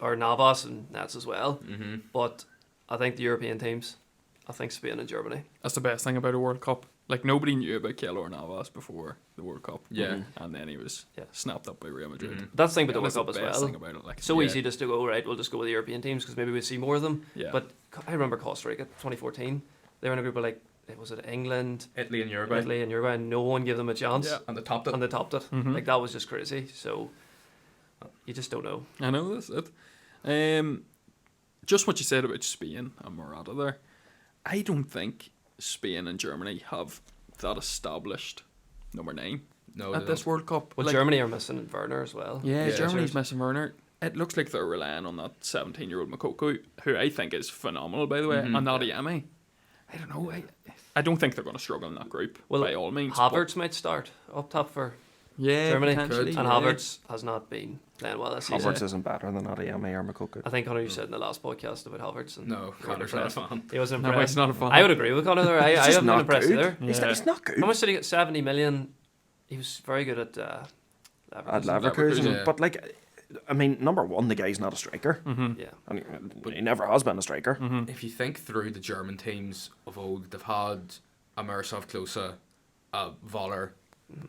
or Navas and Nets as well. Mm-hmm. But I think the European teams, I think Spain and Germany. That's the best thing about a World Cup. Like, nobody knew about Keylor Navas before the World Cup. Yeah. And then he was Yeah. snapped up by Real Madrid. Mhm. That's the thing with the That was World Cup the as best well. thing about it. Like, So Yeah. easy just to go, right, we'll just go with the European teams because maybe we see more of them. yeah. But I remember Costa Rica 2014. They were in a group of was it England, Italy and Uruguay. Italy, and Uruguay, and no one gave them a chance. Yeah. And they topped it. And they topped it. Mhm. Like, that was just crazy. So you just don't know. I know that's it. Just what you said about Spain and Morata there. I don't think Spain and Germany have that established number 9 No, at they this don't. World Cup. Well, Like, Germany are missing Werner as well. Yeah, Yeah, Germany's sure. missing Werner. It looks like they're relying on that 17-year-old Makoko, who I think is phenomenal, by the way, Mhm. and not Yami. I don't know. I don't think they're going to struggle in that group, Well, by all means. Havertz might start up top for yeah, Germany. potentially, and yeah. Havertz has not been playing well this season. Havertz isn't better than Adeyemi or Makoko. I think Connor, you said in the last podcast about Havertz. And No, you weren't Connor's not a impressed. fan. He wasn't No, impressed. he's not a fan. I would agree with Connor there. I He's just haven't been not impressed good. either. He's not good. How much did he get? 70 million. He was very good at At Leverkusen. Leverkusen. Yeah. But, like, I mean, number one, the guy's not a striker. Mhm. Yeah. And he never has been a striker. Mhm. If you think through the German teams of old, they've had a Miroslav Klose, a Voller.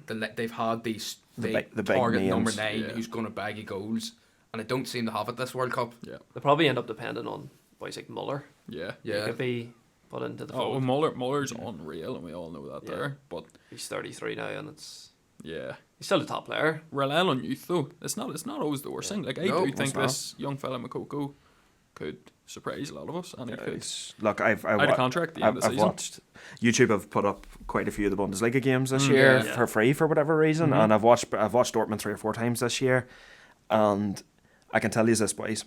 They've had these The big big- the big target names. number 9 Yeah. who's going to bag you goals, and I don't seem to have it this World Cup. Yeah, They probably end up depending on boys like Muller. yeah. He Yeah, could be put into the Oh, fold. well, Muller's unreal, and we all know that Yeah. there. But He's 33 now, and yeah, he's still a top player. relying on youth though, it's not always the worst Yeah. thing. Like, I No, do it's think not. this young fella Makoko could surprise a lot of us, and he could. Look, I've Out of contract at the end of the I've season. watched YouTube have put up quite a few of the Bundesliga games this Mm, year yeah. for free for whatever reason, Mhm. and I've watched Dortmund 3 or 4 times this year, and I can tell you this, boys.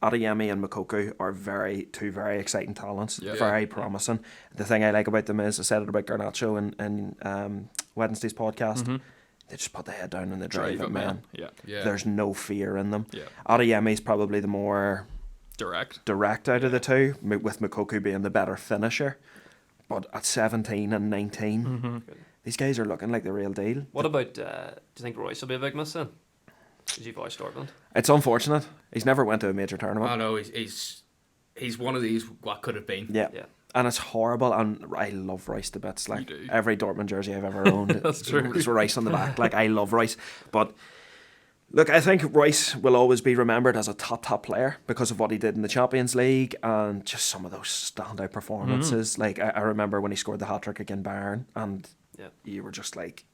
Adeyemi and Makoko are two very exciting talents, Yeah. very promising. The thing I like about them is, I said it about Garnacho in Wednesday's podcast, Mhm. they just put the head down and they drive Drive it, it, man. man. Yeah, yeah. There's no fear in them. yeah. Adeyemi's probably the more Direct. direct out of the two, with Makoko being the better finisher. But at 17 and 19, Mm-hmm. these guys are looking like the real deal. What about, do you think Royce will be a big miss then? Did you watch Dortmund? It's unfortunate. He's never went to a major tournament. I know he's one of these what could have been. Yeah. Yeah. And it's horrible, and I love Rice to bits. Like, You do. every Dortmund jersey I've ever owned, That's true. it's Rice on the back. Like, I love Rice. But look, I think Rice will always be remembered as a top player because of what he did in the Champions League and just some of those standout performances. Like, I remember when he scored the hat-trick against Bayern, and Yeah. you were just like,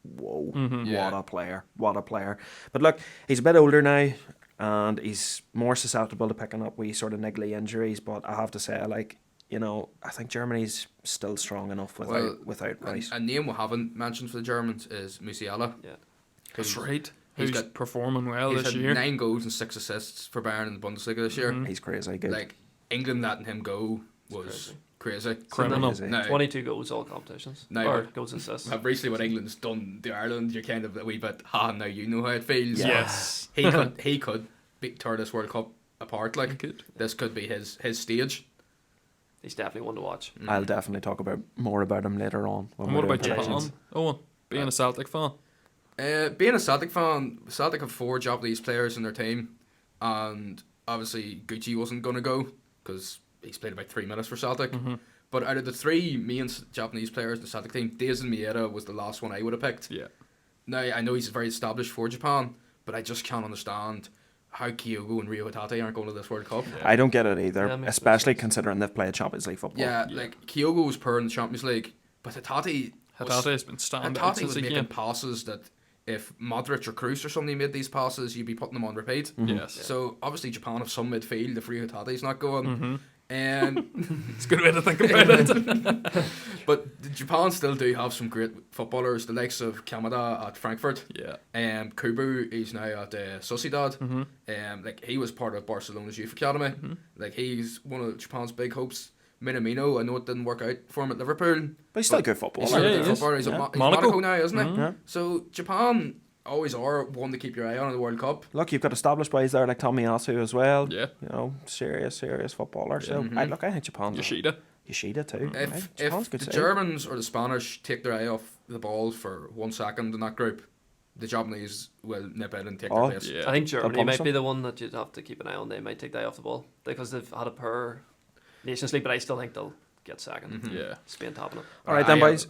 whoa, Mhm. Yeah. what a player, what a player. But look, he's a bit older now, and he's more susceptible to picking up wee sort of niggly injuries. But I have to say, like, you know, I think Germany's still strong enough without Rice. A name we haven't mentioned for the Germans is Musiala. Yeah. That's Who's- right. he's Who's got- performing well He's this had year? 9 goals and 6 assists for Bayern in the Bundesliga this year. Mhm. He's crazy good. Like, England letting him go was crazy. Criminal. Crazy. No, 22 goals all competitions. No, or but- goals and assists. recently what England's done to Ireland, you're kind of a wee bit, now you know how it feels. Yes. He could tear this World Cup apart. Like, Good. this could be his stage. He's definitely one to watch. I'll definitely talk more about him later on. And what about Japan? predictions. Oh, being a Celtic fan. Being a Celtic fan, Celtic have 4 Japanese players in their team, and obviously Gucci wasn't going to go because he's played about 3 minutes for Celtic. But out of the 3 main Japanese players in the Celtic team, Daisen Maeda was the last one I would have picked. Yeah. Now, I know he's very established for Japan, but I just can't understand how Kyogo and Rio Hatate aren't going to this World Cup. I don't get it either, Yeah, it makes especially sense. considering they've played Champions League football. Yeah, like Kyogo was poor in the Champions League, but Hatate Hatata's been standing Hatate since was he making came. passes that if Modric or Kroos or somebody made these passes, you'd be putting them on repeat. Yes. So obviously Japan have some midfield if Rio Hatate's not going. And It's a good way to think about it. but Japan still do have some great footballers, the likes of Kamada at Frankfurt. Yeah. Kubu, he's now at Sociedad. Like he was part of Barcelona's youth academy. Like he's one of Japan's big hopes. Minamino, I know it didn't work out for him at Liverpool. But he's still a good footballer. He's still a Yeah, good he is. footballer. He's Yeah. at he's Monaco. Monaco now, isn't he? Yeah. So Japan always are one to keep your eye on in the World Cup. Look, you've got established boys there like Tomiyasu as well. Yeah. You know, serious footballer. So I think Japan's Yoshida. too. right? If Japan's the good side. Germans or the Spanish take their eye off the ball for 1 second in that group, the Japanese will nip in and take Oh, their place. Yeah. I think Germany punish might them. be the one that you'd have to keep an eye on. They might take the eye off the ball because they've had a poor Nations League, but I still think they'll get 2nd. Yeah. Spain topping it. All right then, I, boys.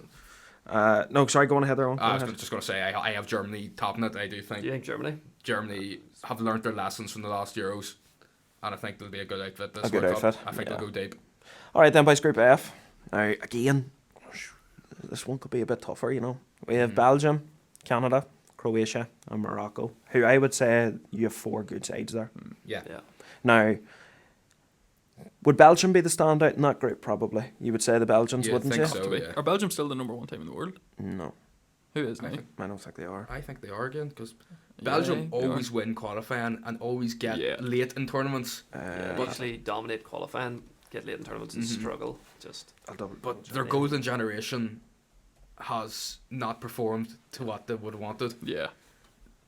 No, sorry, go on ahead there. Owen. Go I was ahead. just going to say, I have Germany topping it. I do think Do you think Germany? Germany have learnt their lessons from the last Euros, and I think they'll be a good outfit this A good World Cup. outfit, I think yeah. they'll go deep. All right then, boys. Group F. Now again, this one could be a bit tougher. You know, we have Belgium, Canada, Croatia, and Morocco. Who I would say you have 4 good sides there. Yeah. Yeah. Now, would Belgium be the standout in that group? Probably. You would say the Belgians, You'd wouldn't think you? so. yeah. Are Belgium still the number 1 team in the world? No, Who is I now? think, I don't think they are. I think they are again because Yeah, Belgium they are. always win qualifying and always get Yeah. late in tournaments. They But usually dominate qualifying, get late in tournaments and struggle. Just I'll double. But their golden generation has not performed to what they would have wanted. Yeah.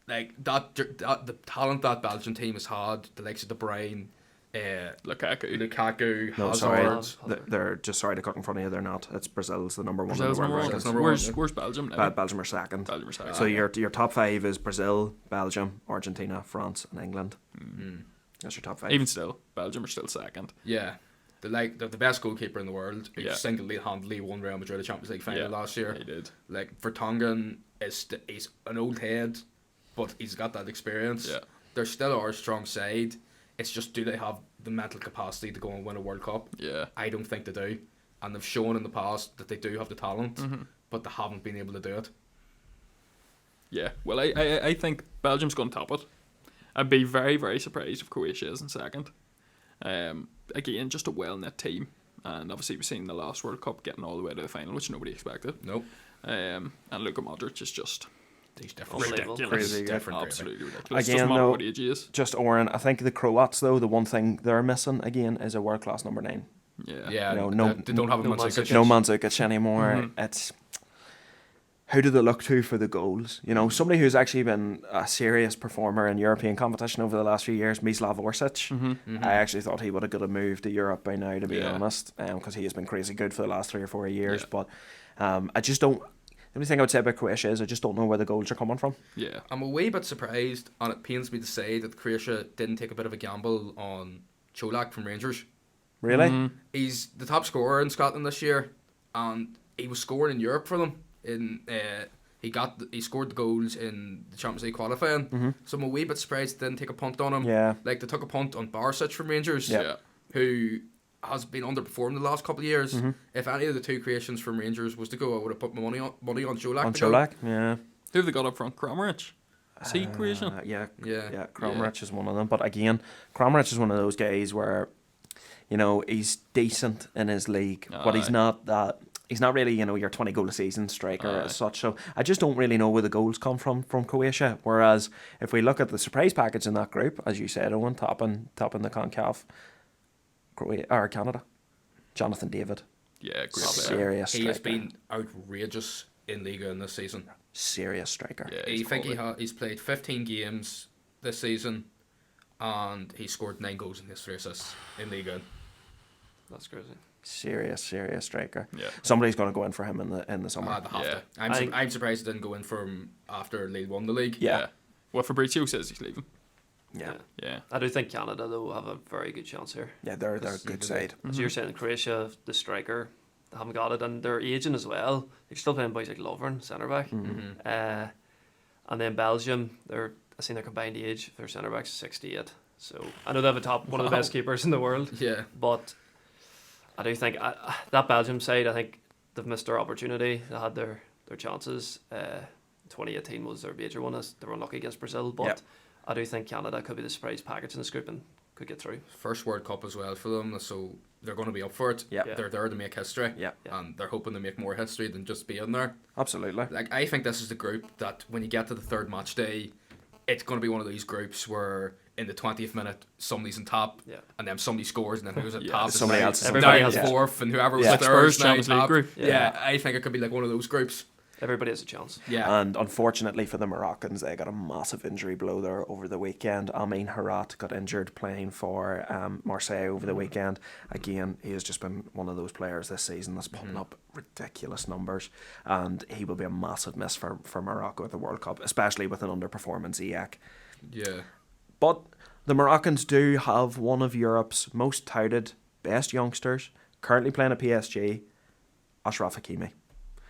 Like that the talent that Belgian team has had, the likes of De Bruyne, Lukaku. Lukaku, No, Hazard. sorry. They're just sorry to cut in front of you. They're not. It's Brazil's the number 1 Brazil's in the number world. one. Brazil's rankings. number one. Where's Belgium now? Belgium are second. Belgium are second. So your top 5 is Brazil, Belgium, Argentina, France, and England. That's your top 5. Even still, Belgium are still second. Yeah. They're the best goalkeeper in the world. He Yeah. single-handedly won Real Madrid the Champions League final last year. He did. Like Vertonghen he's an old head, but he's got that experience. Yeah. They're still our strong side. It's just, do they have the mental capacity to go and win a World Cup? Yeah. I don't think they do, and they've shown in the past that they do have the talent, but they haven't been able to do it. Yeah. Well, I think Belgium's going to top it. I'd be very, very surprised if Croatia isn't second. Again, just a well-knit team. And obviously we've seen the last World Cup getting all the way to the final, which nobody expected. Nope. And Luka Modric is just He's different. Unbelievable. ridiculous. Crazy good. Different, Absolutely ridiculous. Again, Doesn't matter though, what age he is. Just Oren, I think the Croats though, the one thing they're missing again is a world class number 9. Yeah. Yeah, No, they don't have a no Mandzukic. No Mandzukic anymore. It's who do they look to for the goals? You know, somebody who's actually been a serious performer in European competition over the last few years, Mislav Orsic. I actually thought he would have got a move to Europe by now, to be Yeah. honest, because he has been crazy good for the last 3 or 4 years. Yeah. But I just don't. The only thing I would say about Croatia is I just don't know where the goals are coming from. Yeah. I'm a wee bit surprised, and it pains me to say that Croatia didn't take a bit of a gamble on Cholak from Rangers. Really? He's the top scorer in Scotland this year, and he was scoring in Europe for them. He scored the goals in the Champions League qualifying. So I'm a wee bit surprised they didn't take a punt on him. Yeah. Like they took a punt on Barisic from Rangers, Yeah. who has been underperformed the last couple of years. If any of the 2 creations from Rangers was to go, I would have put my money on Cholak. On to go. Cholak, yeah. Who have they got up front? Kramaric? Is he Croatian? Yeah, Yeah. Kramaric is one of them. But again, Kramaric is one of those guys where, you know, he's decent in his league, but he's Aye. not that. He's not really, you know, your 20 goal a season striker as such. So I just don't really know where the goals come from Croatia. Whereas if we look at the surprise package in that group, as you said, Owen, topping the CONCACAF, Canada, Jonathan David, Yeah, great player. serious He has striker. been outrageous in Liga in this season. Serious striker. Yeah, I he's think quality. he's played 15 games this season, and he scored 9 goals and his 3 assists in Liga. that's crazy. Serious striker. Yeah. Somebody's going to go in for him in the summer. They have Yeah. to. I I'm surprised he didn't go in for him after Lille won the league. Yeah. Well, Fabrizio says he's leaving. Yeah. I do think Canada though have a very good chance here. Yeah, they're a good side. As you're saying, Croatia, the striker, they haven't got it, and they're aging as well. They're still playing boys like Lovren, centre back, and then Belgium. I seen their combined age. Their centre back's 68. So I know they have one of the best keepers in the world. Yeah. But I do think that Belgium side, I think they've missed their opportunity. They had their chances. 2018 was their major one. They were unlucky against Brazil, but I do think Canada could be the surprise package in this group and could get through. First World Cup as well for them, so they're going to be up for it. Yeah. They're there to make history. Yeah. And they're hoping to make more history than just be in there. Absolutely. Like, I think this is the group that when you get to the third match day, it's going to be one of these groups where in the 20th minute somebody's in top, and then somebody scores, and then who's in top, somebody else. Everybody down has fourth, and whoever was Yeah. third Spurs is now Champions League top. group. Yeah, I think it could be like one of those groups. Everybody has a chance. Yeah. And unfortunately for the Moroccans, they got a massive injury blow there over the weekend. Amin Harat got injured playing for Marseille over the weekend. Again, he has just been one of those players this season that's putting up ridiculous numbers, and he will be a massive miss for Morocco at the World Cup, especially with an underperforming Ziyech. Yeah. But the Moroccans do have one of Europe's most touted best youngsters, currently playing at PSG, Achraf Hakimi.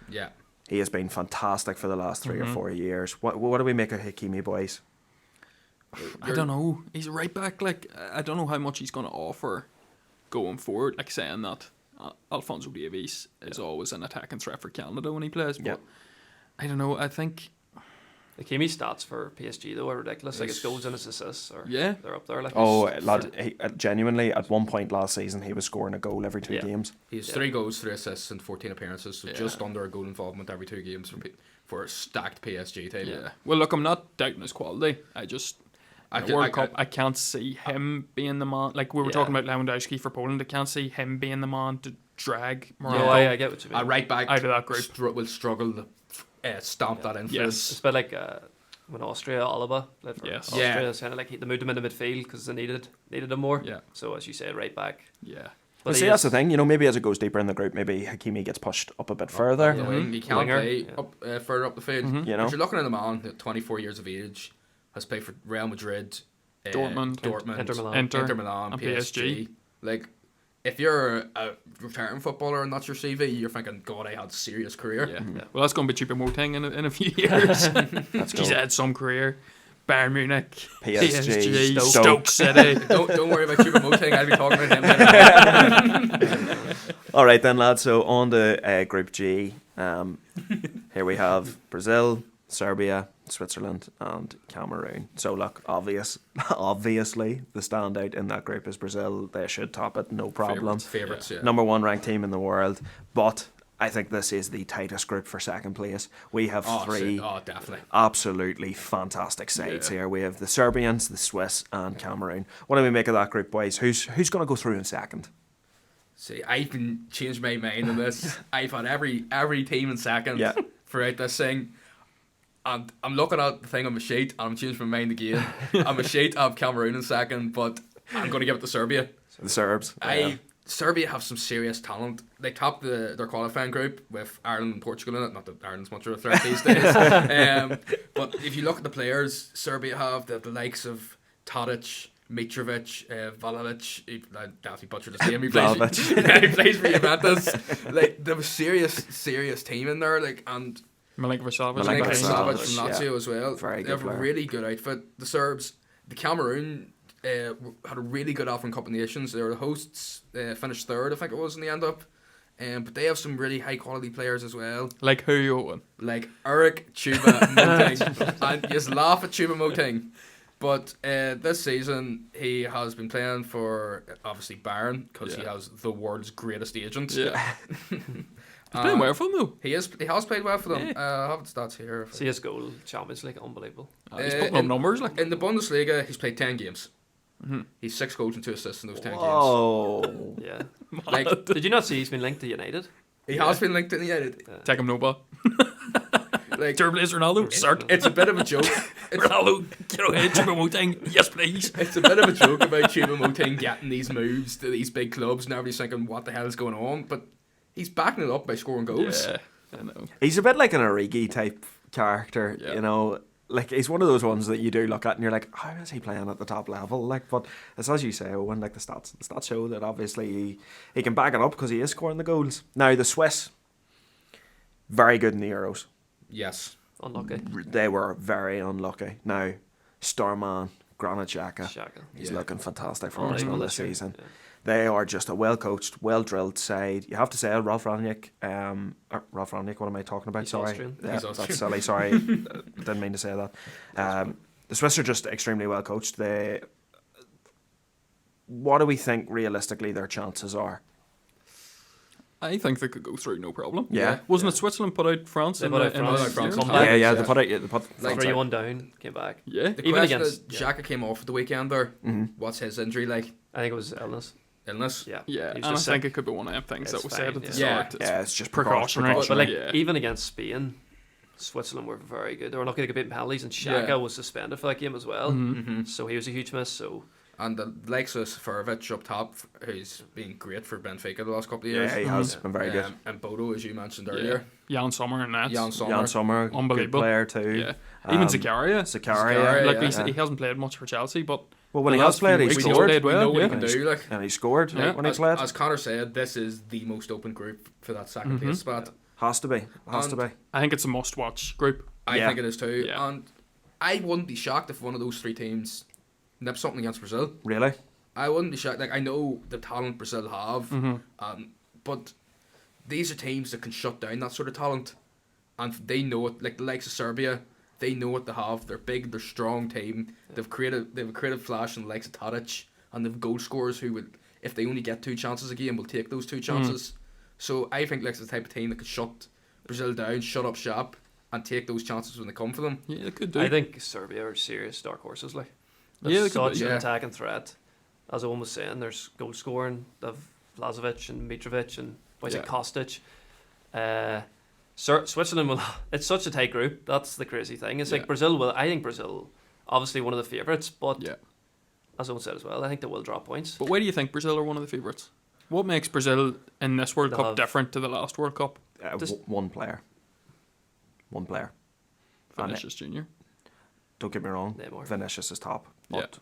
Yeah. He has been fantastic for the last 3 or 4 years. What do we make of Hakimi, boys? I don't know. He's a right back. Like, I don't know how much he's going to offer going forward. Like, saying that Alphonso Davies is always an attacking threat for Canada when he plays. But I don't know. I think Hakimi's stats for PSG though are ridiculous. Like his goals and his assists they're up there. Like Lad, genuinely, at one point last season, he was scoring a goal every 2 games. He has 3 goals, 3 assists, and 14 appearances, so just under a goal involvement every 2 games for a stacked PSG team. Yeah. Well, look, I'm not doubting his quality. I can't see him being the man. Like we were talking about Lewandowski for Poland, I can't see him being the man to drag Morocco I get what you mean. A right back out of that group will struggle to stomp that in. Yes. It's a bit like when Austria, Alaba played for Yes. Austria. Yeah. It's kind of like they moved him into midfield because they needed him more. Yeah. So as you say, right back. Yeah. But see, that's the thing. Maybe as it goes deeper in the group, maybe Hakimi gets pushed up a bit further. The wing. He can't Winger, play up further up the field. You know? If you're looking at a man at 24 years of age, has played for Real Madrid, Dortmund, Inter Milan, and PSG. Like, if you're a returning footballer and that's your CV, you're thinking, God, I had a serious career. Yeah. Well, that's going to be Choupo-Moting in a few years. He's had some career. Bayern Munich, PSG, Stoke City. Don't worry about Choupo-Moting. I'll be talking about him. All right then, lads. So on to Group G. Here we have Brazil, Serbia, Switzerland, and Cameroon. So look, obviously, the standout in that group is Brazil. They should top it, no problem. Favourites, yeah. Number 1 ranked team in the world. But I think this is the tightest group for second place. We have 3 definitely absolutely fantastic sides here. We have the Serbians, the Swiss, and Cameroon. What do we make of that group, boys? Who's going to go through in second? See, I've been changed my mind on this. I've had every team in second throughout this thing. And I'm looking at the thing on my sheet, and I'm changing my mind again. On my sheet, I have Cameroon in second, but I'm going to give it to Serbia. The Serbs. Serbia have some serious talent. They topped their qualifying group with Ireland and Portugal in it. Not that Ireland's much of a threat these days. But if you look at the players, Serbia have the likes of Tadic, Mitrovic, Vlahovic. I definitely butchered his name. He plays for Juventus. Like, they have a serious team in there. Like, and Milinkovic-Savic from Lazio as well. Very they have good a really good outfit. The Serbs, the Cameroon had a really good African Cup of Nations. They were the hosts, finished third, I think it was, in the end up. But they have some really high quality players as well. Like who, Owen? Like Eric Choupo-Moting. And you just laugh at Choupo-Moting. But this season, he has been playing for, obviously, Bayern, because he has the world's greatest agent. Yeah. He's playing well for them, though. He has played well for them. Yeah. I have the stats here. See his goal, Champions League, unbelievable. He's putting up numbers. Like. In the Bundesliga, he's played 10 games. He's 6 goals and 2 assists in those 10 games. Oh, Yeah. Like, Did you not see he's been linked to United? he has been linked to United. Take him Nova. Like, Terrible is Ronaldo. Cert. it's a bit of a joke. Ronaldo, get ahead, Choupo-Moting. Yes, please. It's a bit of a joke about Choupo-Moting getting these moves to these big clubs, and everybody's thinking, what the hell is going on? But he's backing it up by scoring goals. Yeah, I know. he's a bit like an Origi type character. Yeah. You know, like he's one of those ones that you do look at and you're like, how is he playing at the top level? Like, but it's as you say, Owen, like the stats show that obviously he can back it up because he is scoring the goals. Now the Swiss, very good in the Euros. Yes. Unlucky. They were very unlucky. Now, Starman, Granit Xhaka, Shaka. he's Yeah. looking fantastic for Unbelievable Arsenal this year. season. Yeah. They are just a well-coached, well-drilled side. You have to say it, Ralph Rangnick. Ralph Rangnick, what am I talking about? He's Sorry. Austrian. Yeah, He's that's Austrian. silly. Sorry. Didn't mean to say that. The Swiss are just extremely well-coached. What do we think, realistically, their chances are? I think they could go through no problem. Yeah. Wasn't it Switzerland put out France? They in put the- out in France. the France. Euros? Come back. Yeah, Yeah. they put France out. 3-1 down, came back. Yeah. The Even question against- is, Xhaka came off at the weekend there. Mhm. What's his injury like? I think it was illness. Illness? Yeah. Yeah, He and was I just think sick. it could be one of them things It's that was fine, said at the yeah. start. Yeah, it's just precautionary. But like precautionary. even against Spain, Switzerland were very good. They were lucky to get beaten penalties, and Xhaka Yeah. was suspended for that game as well. Mm-hmm. So he was a huge miss. So And the likes of Seferovic up top, who's been great for Benfica the last couple of years. Yeah, he has been very good. And Bodo, as you mentioned Yeah. earlier. Jan Sommer and that. Jan Sommer. Jan Sommer, good Unbelievable. player too. Yeah. Even Um, Zakaria. Zakaria, Like yeah. he hasn't played much for Chelsea, but Well, when the he has last few played, he weeks We scored. played know well, what yeah. he can do. Like, And he scored Yeah. when he as, played. as Connor said, this is the most open group for that 2nd place spot. Has to be. Has to be. I think it's a must-watch group. I Yeah. think it is too. Yeah. And I wouldn't be shocked if one of those three teams nipped something against Brazil. Really? I wouldn't be shocked. Like, I know the talent Brazil have, but these are teams that can shut down that sort of talent, and they know it. Like the likes of Serbia, they know what they have. They're big, they're strong team. They've a creative flash in the likes of Tadic, and they've goal scorers who would, if they only get 2 chances a game, will take those 2 chances. So I think like the type of team that could shut Brazil down, shut up shop, and take those chances when they come for them. Yeah, it could do. I think Serbia are serious dark horses. Like, Yeah, there's they could be, such an yeah. attacking threat. As Owen was saying, there's goal scoring. They've Lazovic and Mitrovic and what's Yeah. it, Kostic. Switzerland will. It's such a tight group. That's the crazy thing. It's Yeah. like Brazil will. I think Brazil, obviously one of the favourites, but Yeah. as Owen said as well, I think they will drop points. But why do you think Brazil are one of the favourites? What makes Brazil in this World They'll Cup have- different to the last World Cup? Just- One player. One player. And Vinicius Junior. don't get me wrong. Neymar. Vinicius is top. But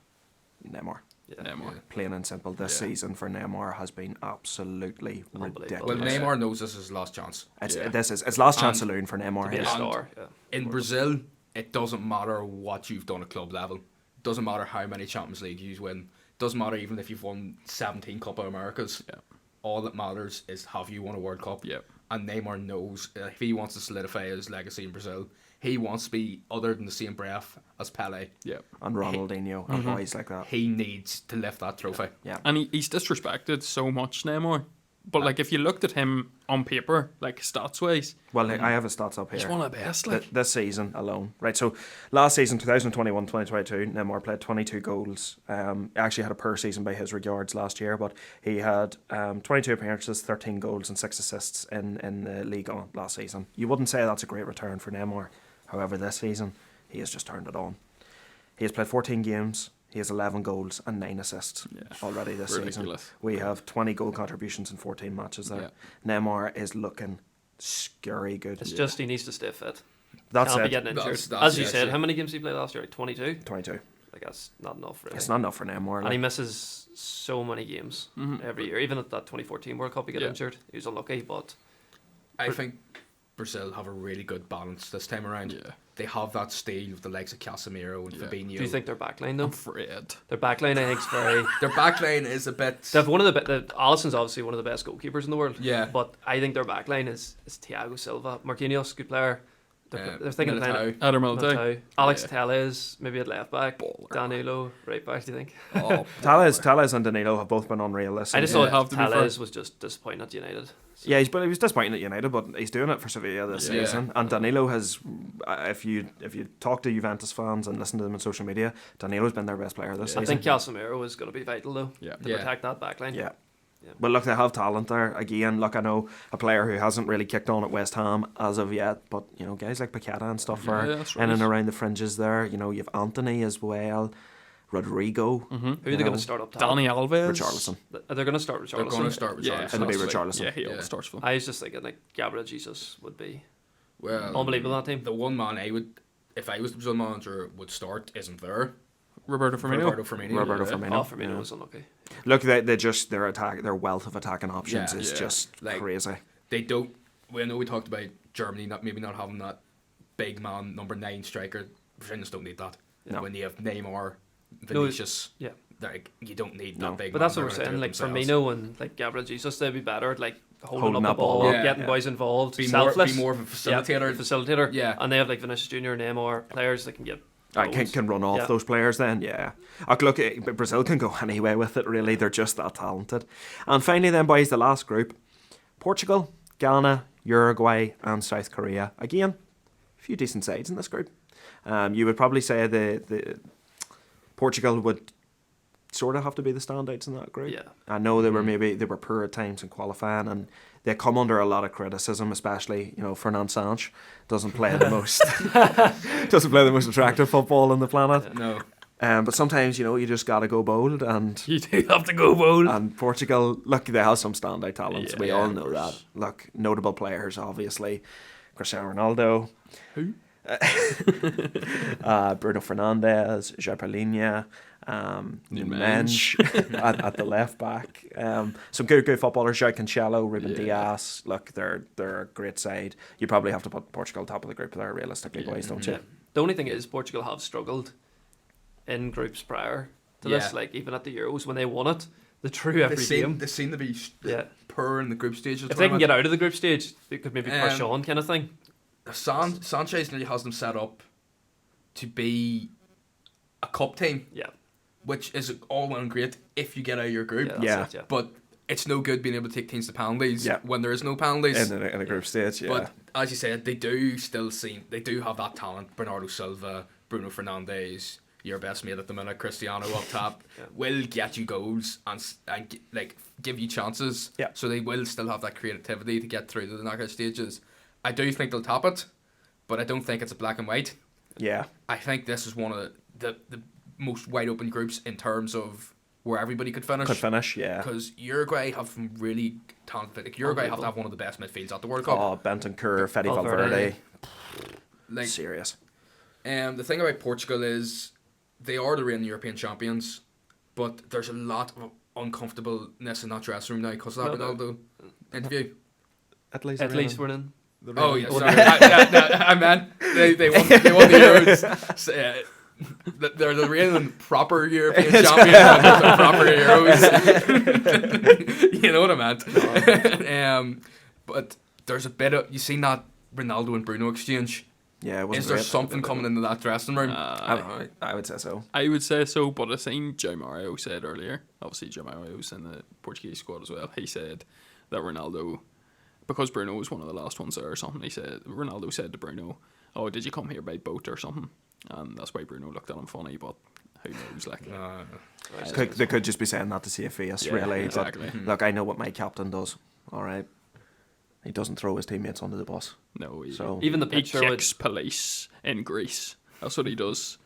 Neymar. Yeah. Neymar. Plain and simple. This Yeah. season for Neymar has been absolutely Unbelievable. ridiculous. Well, Yeah. Neymar knows this is his last chance. It's last chance And- saloon for Neymar. To be a Yes. star. Yeah. In Brazil, it doesn't matter what you've done at club level. It doesn't matter how many Champions League you win. It doesn't matter even if you've won 17 Copa Americas. Yeah. All that matters is have you won a World Cup. Yeah. And Neymar knows if he wants to solidify his legacy in Brazil, he wants to be other than the same breath as Pele. Yeah. And Ronaldinho and boys like that. He needs to lift that trophy. Yeah. And he's disrespected so much, Neymar. But like, if you looked at him on paper, like stats wise, Well, I have his stats up here. he's one of the best. Like, This season alone. Right, so last season, 2021-2022, Neymar played 22 goals. He actually had a poor season by his regards last year, but he had 22 appearances, 13 goals and 6 assists in the league on last season. You wouldn't say that's a great return for Neymar. However, this season, he has just turned it on. He has played 14 games. He has 11 goals and 9 assists already this season. ridiculous. We have 20 goal contributions in 14 matches there. Neymar is looking scary good. It's just he needs to stay fit. That's Can't be it. getting injured. That's As you it, said, yeah. how many games did he play last year? Like 22? 22. Like, that's not enough, really. It's not enough for Neymar. And he Like, misses so many games every year. Even at that 2014 World Cup, he got Yeah. injured. He was unlucky, but I think Brazil have a really good balance this time around. Yeah. They have that steel with the likes of Casemiro and Fabinho. do you think their backline, though? I'm afraid. Their backline, I think, is very... their backline is a bit... They have one of Alisson's obviously one of the best goalkeepers in the world. Yeah. But I think their backline is Thiago Silva. Marquinhos, good player. They're thinking of Militao. playing Adam Militao. Militao. Alex Yeah. Telles, maybe at left back. Baller. Danilo, right back, do you think? Oh, Telles and Danilo have both been unreal this I just season. Yeah. thought Have to be Telles was just disappointing at United. Yeah, he was disappointing at United, but he's doing it for Sevilla this Yeah. season. And Danilo has, if you talk to Juventus fans and listen to them on social media, Danilo's been their best player this I season. think Casemiro is going to be vital, though, Yeah. to Yeah. protect that backline. Yeah. Yeah. But look, they have talent there. Again, look, I know a player who hasn't really kicked on at West Ham as of yet, but you know, guys like Paqueta and stuff Yeah, are that's in and right. around the fringes there. You know, you've Anthony as well, Rodrigo, Who are they You going know, to start up top? Danny Alves. Richarlison. They're going to start Richarlison. They're going to start with Yeah, Richarlison. It'll be That's Richarlison. Yeah, he Yeah. always starts for them. I was just thinking, like, Gabriel Jesus would be Well, unbelievable, that team. the one man I would, if I was the Brazil manager, would start isn't there. Roberto Firmino. Roberto Firmino. Oh, Firmino was unlucky. Look, their wealth of attacking options is just Like, crazy. They don't. I know we talked about Germany maybe not having that big man number 9 striker. Brazilians don't need that. No. When you have Neymar, Vinicius, Yeah. like you don't need that big. But man. that's what we're They're saying. gonna Like do it Firmino and like Gabriel Jesus, they'd be better at like holding up that the ball, ball up. getting Yeah. boys involved, Be selfless. more of a facilitator. Facilitator. Yeah. And they have like Vinicius Junior, Neymar, players that can get. Can run off those players then, yeah. Look, Brazil can go anyway with it, really. They're just that talented. And finally then, boys, the last group. Portugal, Ghana, Uruguay and South Korea. Again, a few decent sides in this group. You would probably say the Portugal would sort of have to be the standouts in that group. Yeah. I know they were poor at times in qualifying, and they come under a lot of criticism, especially Fernand Sanch doesn't play the most attractive football on the planet. No. But sometimes you just gotta go bold, and You do have to go bold. and Portugal, look, they have some standout talents. Yeah, we all know that. Look, notable players, obviously, Cristiano Ronaldo. Who? Bruno Fernandes, Japalinha, Mensch at the left back. Some good footballers, João Cancelo, Ruben Dias. Look, they're a great side. You probably have to put Portugal top of the group there, realistically, boys, don't you? Yeah. The only thing is Portugal have struggled in groups prior to this. Like even at the Euros when they won it, they drew every game. They seem to be Yeah. poor in the group stage. If they can get out of the group stage, they could maybe push on, kind of thing. Sanchez nearly has them set up to be a cup team, Yeah. which is all well and great if you get out of your group. Yeah. That's it, But it's no good being able to take teams to penalties when there is no penalties. In a group stage, yeah. But as you said, they do have that talent. Bernardo Silva, Bruno Fernandes, your best mate at the minute, Cristiano up top, will get you goals and like give you chances. Yeah. So they will still have that creativity to get through to the knockout stages. I do think they'll top it, but I don't think it's a black and white. Yeah. I think this is one of the most wide open groups in terms of where everybody could finish. Yeah. Because Uruguay have some really talented. Like Uruguay have to have one of the best midfields at the World Cup. Oh, Bentancur, Fede Valverde. Valverde. Serious. The thing about Portugal is they are the reigning European champions, but there's a lot of uncomfortableness in that dressing room now because of that Ronaldo interview. At least we're in. Oh yeah, sorry. I meant they won the Euros. So, they're the reigning proper European champions and they're proper Euros. You know what I meant. But there's a bit of, you seen that Ronaldo and Bruno exchange. Yeah, it wasn't Is there great. something coming into that dressing room? I would say so. I would say so, but I seen Joe Mario said earlier, obviously Joe Mario's in the Portuguese squad as well, he said that Ronaldo, because Bruno was one of the last ones there or something, Ronaldo said to Bruno, oh, did you come here by boat or something? And that's why Bruno looked at him funny, but who knows, like... They could just be saying that to save face, really. Exactly. But look, I know what my captain does, alright? He doesn't throw his teammates under the bus. No, Even the he picture kicks police in Greece. That's what he does.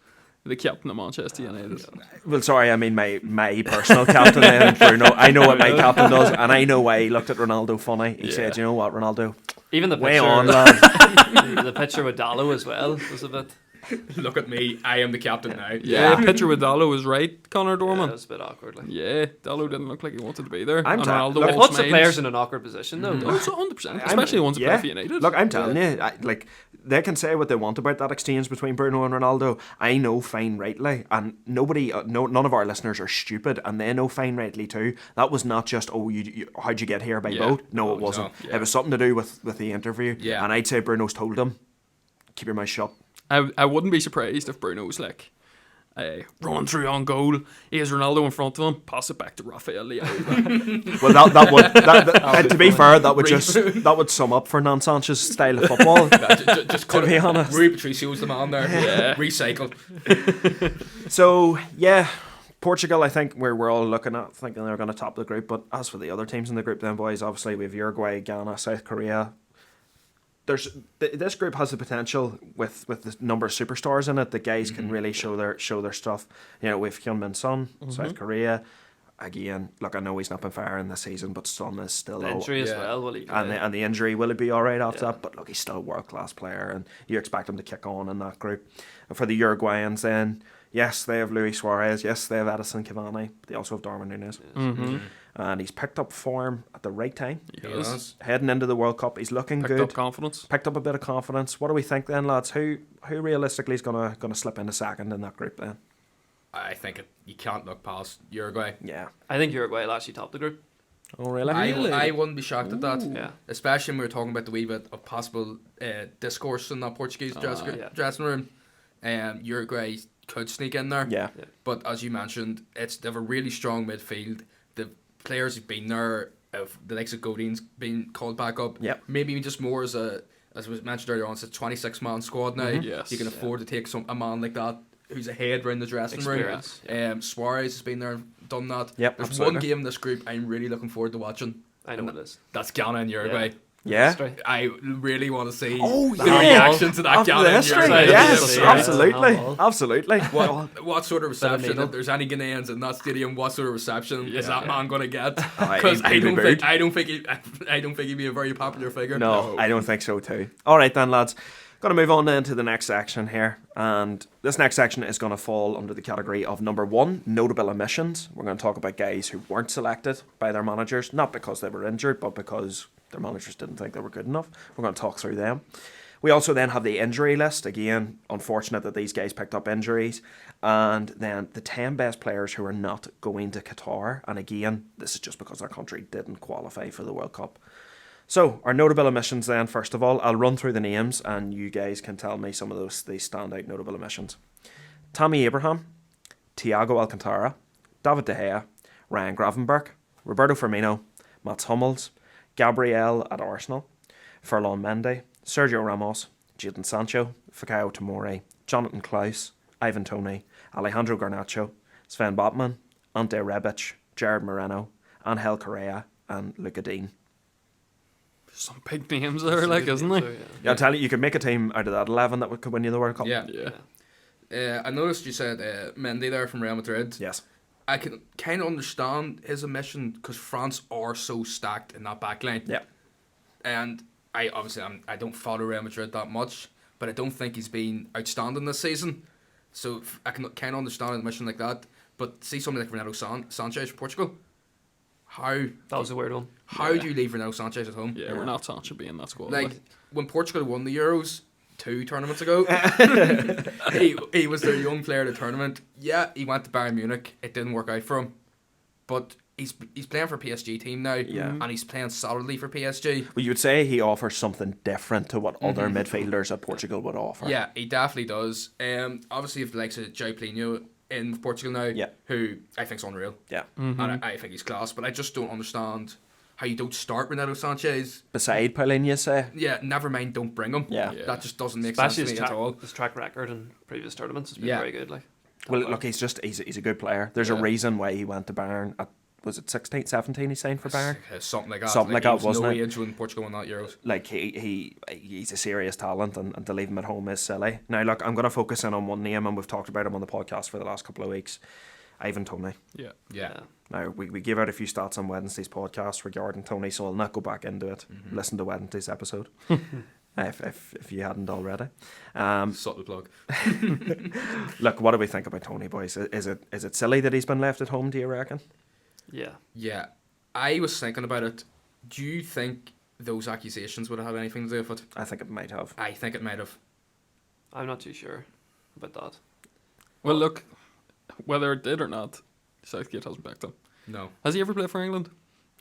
The captain of Manchester United. Well, sorry, I mean my personal captain then, Bruno. I know what my captain does, and I know why he looked at Ronaldo funny. He said, you know what, Ronaldo? Even the way picture, on, lad. the picture with Dallo as well was a bit. Look at me, I am the captain now. Yeah, picture with Dallo was right, Connor Yeah, Dorman. it was a bit awkward. Like. Yeah, Dallo didn't look like he wanted to be there. I'm And telling- Ronaldo look, all Lots of smiles. players in an awkward position though. Oh, it's 100%, especially the ones that play for United. Look, I'm telling you, they can say what they want about that exchange between Bruno and Ronaldo. I know fine rightly, and none of our listeners are stupid, and they know fine rightly too. That was not just how'd you get here by boat? No, it wasn't. no, It was something to do with the interview. Yeah. And I'd say Bruno's told him, keep your mouth shut. I wouldn't be surprised if Bruno's like running through on goal. He has Ronaldo in front of him. Pass it back to Rafael Leao. Well, that would to be fair, that would sum up Fernand Sanchez's style of football. Just to be honest. Rui Patricio's the man there. Yeah. Recycle. So yeah, Portugal, I think we're all looking at thinking they're going to top the group. But as for the other teams in the group, then boys, obviously we have Uruguay, Ghana, South Korea. This group has the potential with the number of superstars in it. The guys can really show their stuff. You know, with Hyun-Min Son, South Korea. again, look, I know he's not been firing this season, but Son is still The injury as Yeah. well. Will he? and the injury, will it be all right after Yeah. that? But look, he's still a world class player, and you expect him to kick on in that group. And for the Uruguayans, then yes, they have Luis Suarez, yes, they have Edison Cavani, but they also have Darwin Núñez, Mm-hmm. and he's picked up form at the right time. He He has has. Heading into the World Cup, he's looking picked good. up confidence. Picked up a bit of confidence. What do we think then, lads? Who realistically is gonna slip into second in that group then? I think you can't look past Uruguay. Yeah. I think Uruguay will actually top the group. Oh really? I wouldn't be shocked at that. Yeah. Especially when we were talking about the wee bit of possible discourse in that Portuguese yeah. dressing room. Uruguay could sneak in there. Yeah. But as you mentioned, they have a really strong midfield. The players who've been there, the likes of Godin's been called back up. Yep. Maybe just more as was mentioned earlier on, it's a 26-man squad now. Yes. You can afford to take a man like that who's ahead around the dressing Experience, room. Suarez has been there and done that. Yep, There's absolutely. one game in this group I'm really looking forward to watching. I know what it is. That's Ghana and Uruguay. Yeah. History. I really want to see Oh, the yeah. reaction to that After Ghana the and history, Uruguay. yes, Yeah. absolutely, Yeah. absolutely. What sort of reception? needle. If there's any Ghanaians in that stadium, what sort of reception is that man going to get? Aye, Because he'd be booed. I don't think he'd be a very popular figure. No, I don't think so too. All right then, lads. Going to move on then to the next section here, and this next section is going to fall under the category of number 1, notable omissions. We're going to talk about guys who weren't selected by their managers, not because they were injured, but because their managers didn't think they were good enough. We're going to talk through them. We also then have the injury list. Again, unfortunate that these guys picked up injuries. And then the 10 best players who are not going to Qatar. And again, this is just because their country didn't qualify for the World Cup. So, our notable omissions then, first of all, I'll run through the names and you guys can tell me some of these standout notable omissions. Tammy Abraham, Thiago Alcantara, David De Gea, Ryan Gravenberch, Roberto Firmino, Mats Hummels, Gabriel at Arsenal, Ferland Mendy, Sergio Ramos, Jadon Sancho, Fikayo Tomori, Jonathan Klaus, Ivan Toney, Alejandro Garnacho, Sven Botman, Ante Rebic, Jared Moreno, Angel Correa, and Luka Dean. Some big names there, like, isn't So, there? Yeah, I'm telling you, you could make a team out of that 11 that could win you the World Cup. Yeah. Yeah. I noticed you said Mendy there from Real Madrid. Yes. I can kind of understand his omission because France are so stacked in that back line. Yeah. And I don't follow Real Madrid that much, but I don't think he's been outstanding this season. So I can kind of understand an omission like that. But see somebody like Renato Sanchez for Portugal. How That was a weird one. do you leave Renato Sanchez at home? Yeah, we're not Sancho be in that squad. Like when Portugal won the Euros 2 tournaments ago, he was their young player of the tournament. Yeah, he went to Bayern Munich. It didn't work out for him, but he's playing for a PSG team now. Yeah. And he's playing solidly for PSG. Well, you would say he offers something different to what other midfielders at Portugal would offer. Yeah, he definitely does. Obviously, if the likes of João Plínio in Portugal now, Yeah. who I think's unreal, Yeah. and I think he's class. But I just don't understand how you don't start Renato Sanchez. Beside Paulinho, you say? Yeah, never mind, don't bring him. Yeah. Yeah. That just doesn't make Especially sense to me at all. his track record in previous tournaments has been Yeah. very good. Like, Well, look, he's a good player. There's a Yeah. reason why he went to Bayern at, was it 16, 17 he signed for Bayern? Something like that. Something like he that, was wasn't no it? age when Portugal won that Euros. Like, he's a serious talent, and to leave him at home is silly. Now, look, I'm going to focus in on one name, and we've talked about him on the podcast for the last couple of weeks. Ivan Toney. yeah. Yeah. Now, we gave out a few stats on Wednesday's podcast regarding Tony, so I'll not go back into it. Mm-hmm. Listen to Wednesday's episode, if you hadn't already. Subtle plug. Look, what do we think about Tony, boys? Is it silly that he's been left at home, do you reckon? yeah. Yeah. I was thinking about it. Do you think those accusations would have had anything to do with it? I think it might have. I think it might have. I'm not too sure about that. Well, look, whether it did or not, Southgate hasn't backed him. No. Has he ever played for England?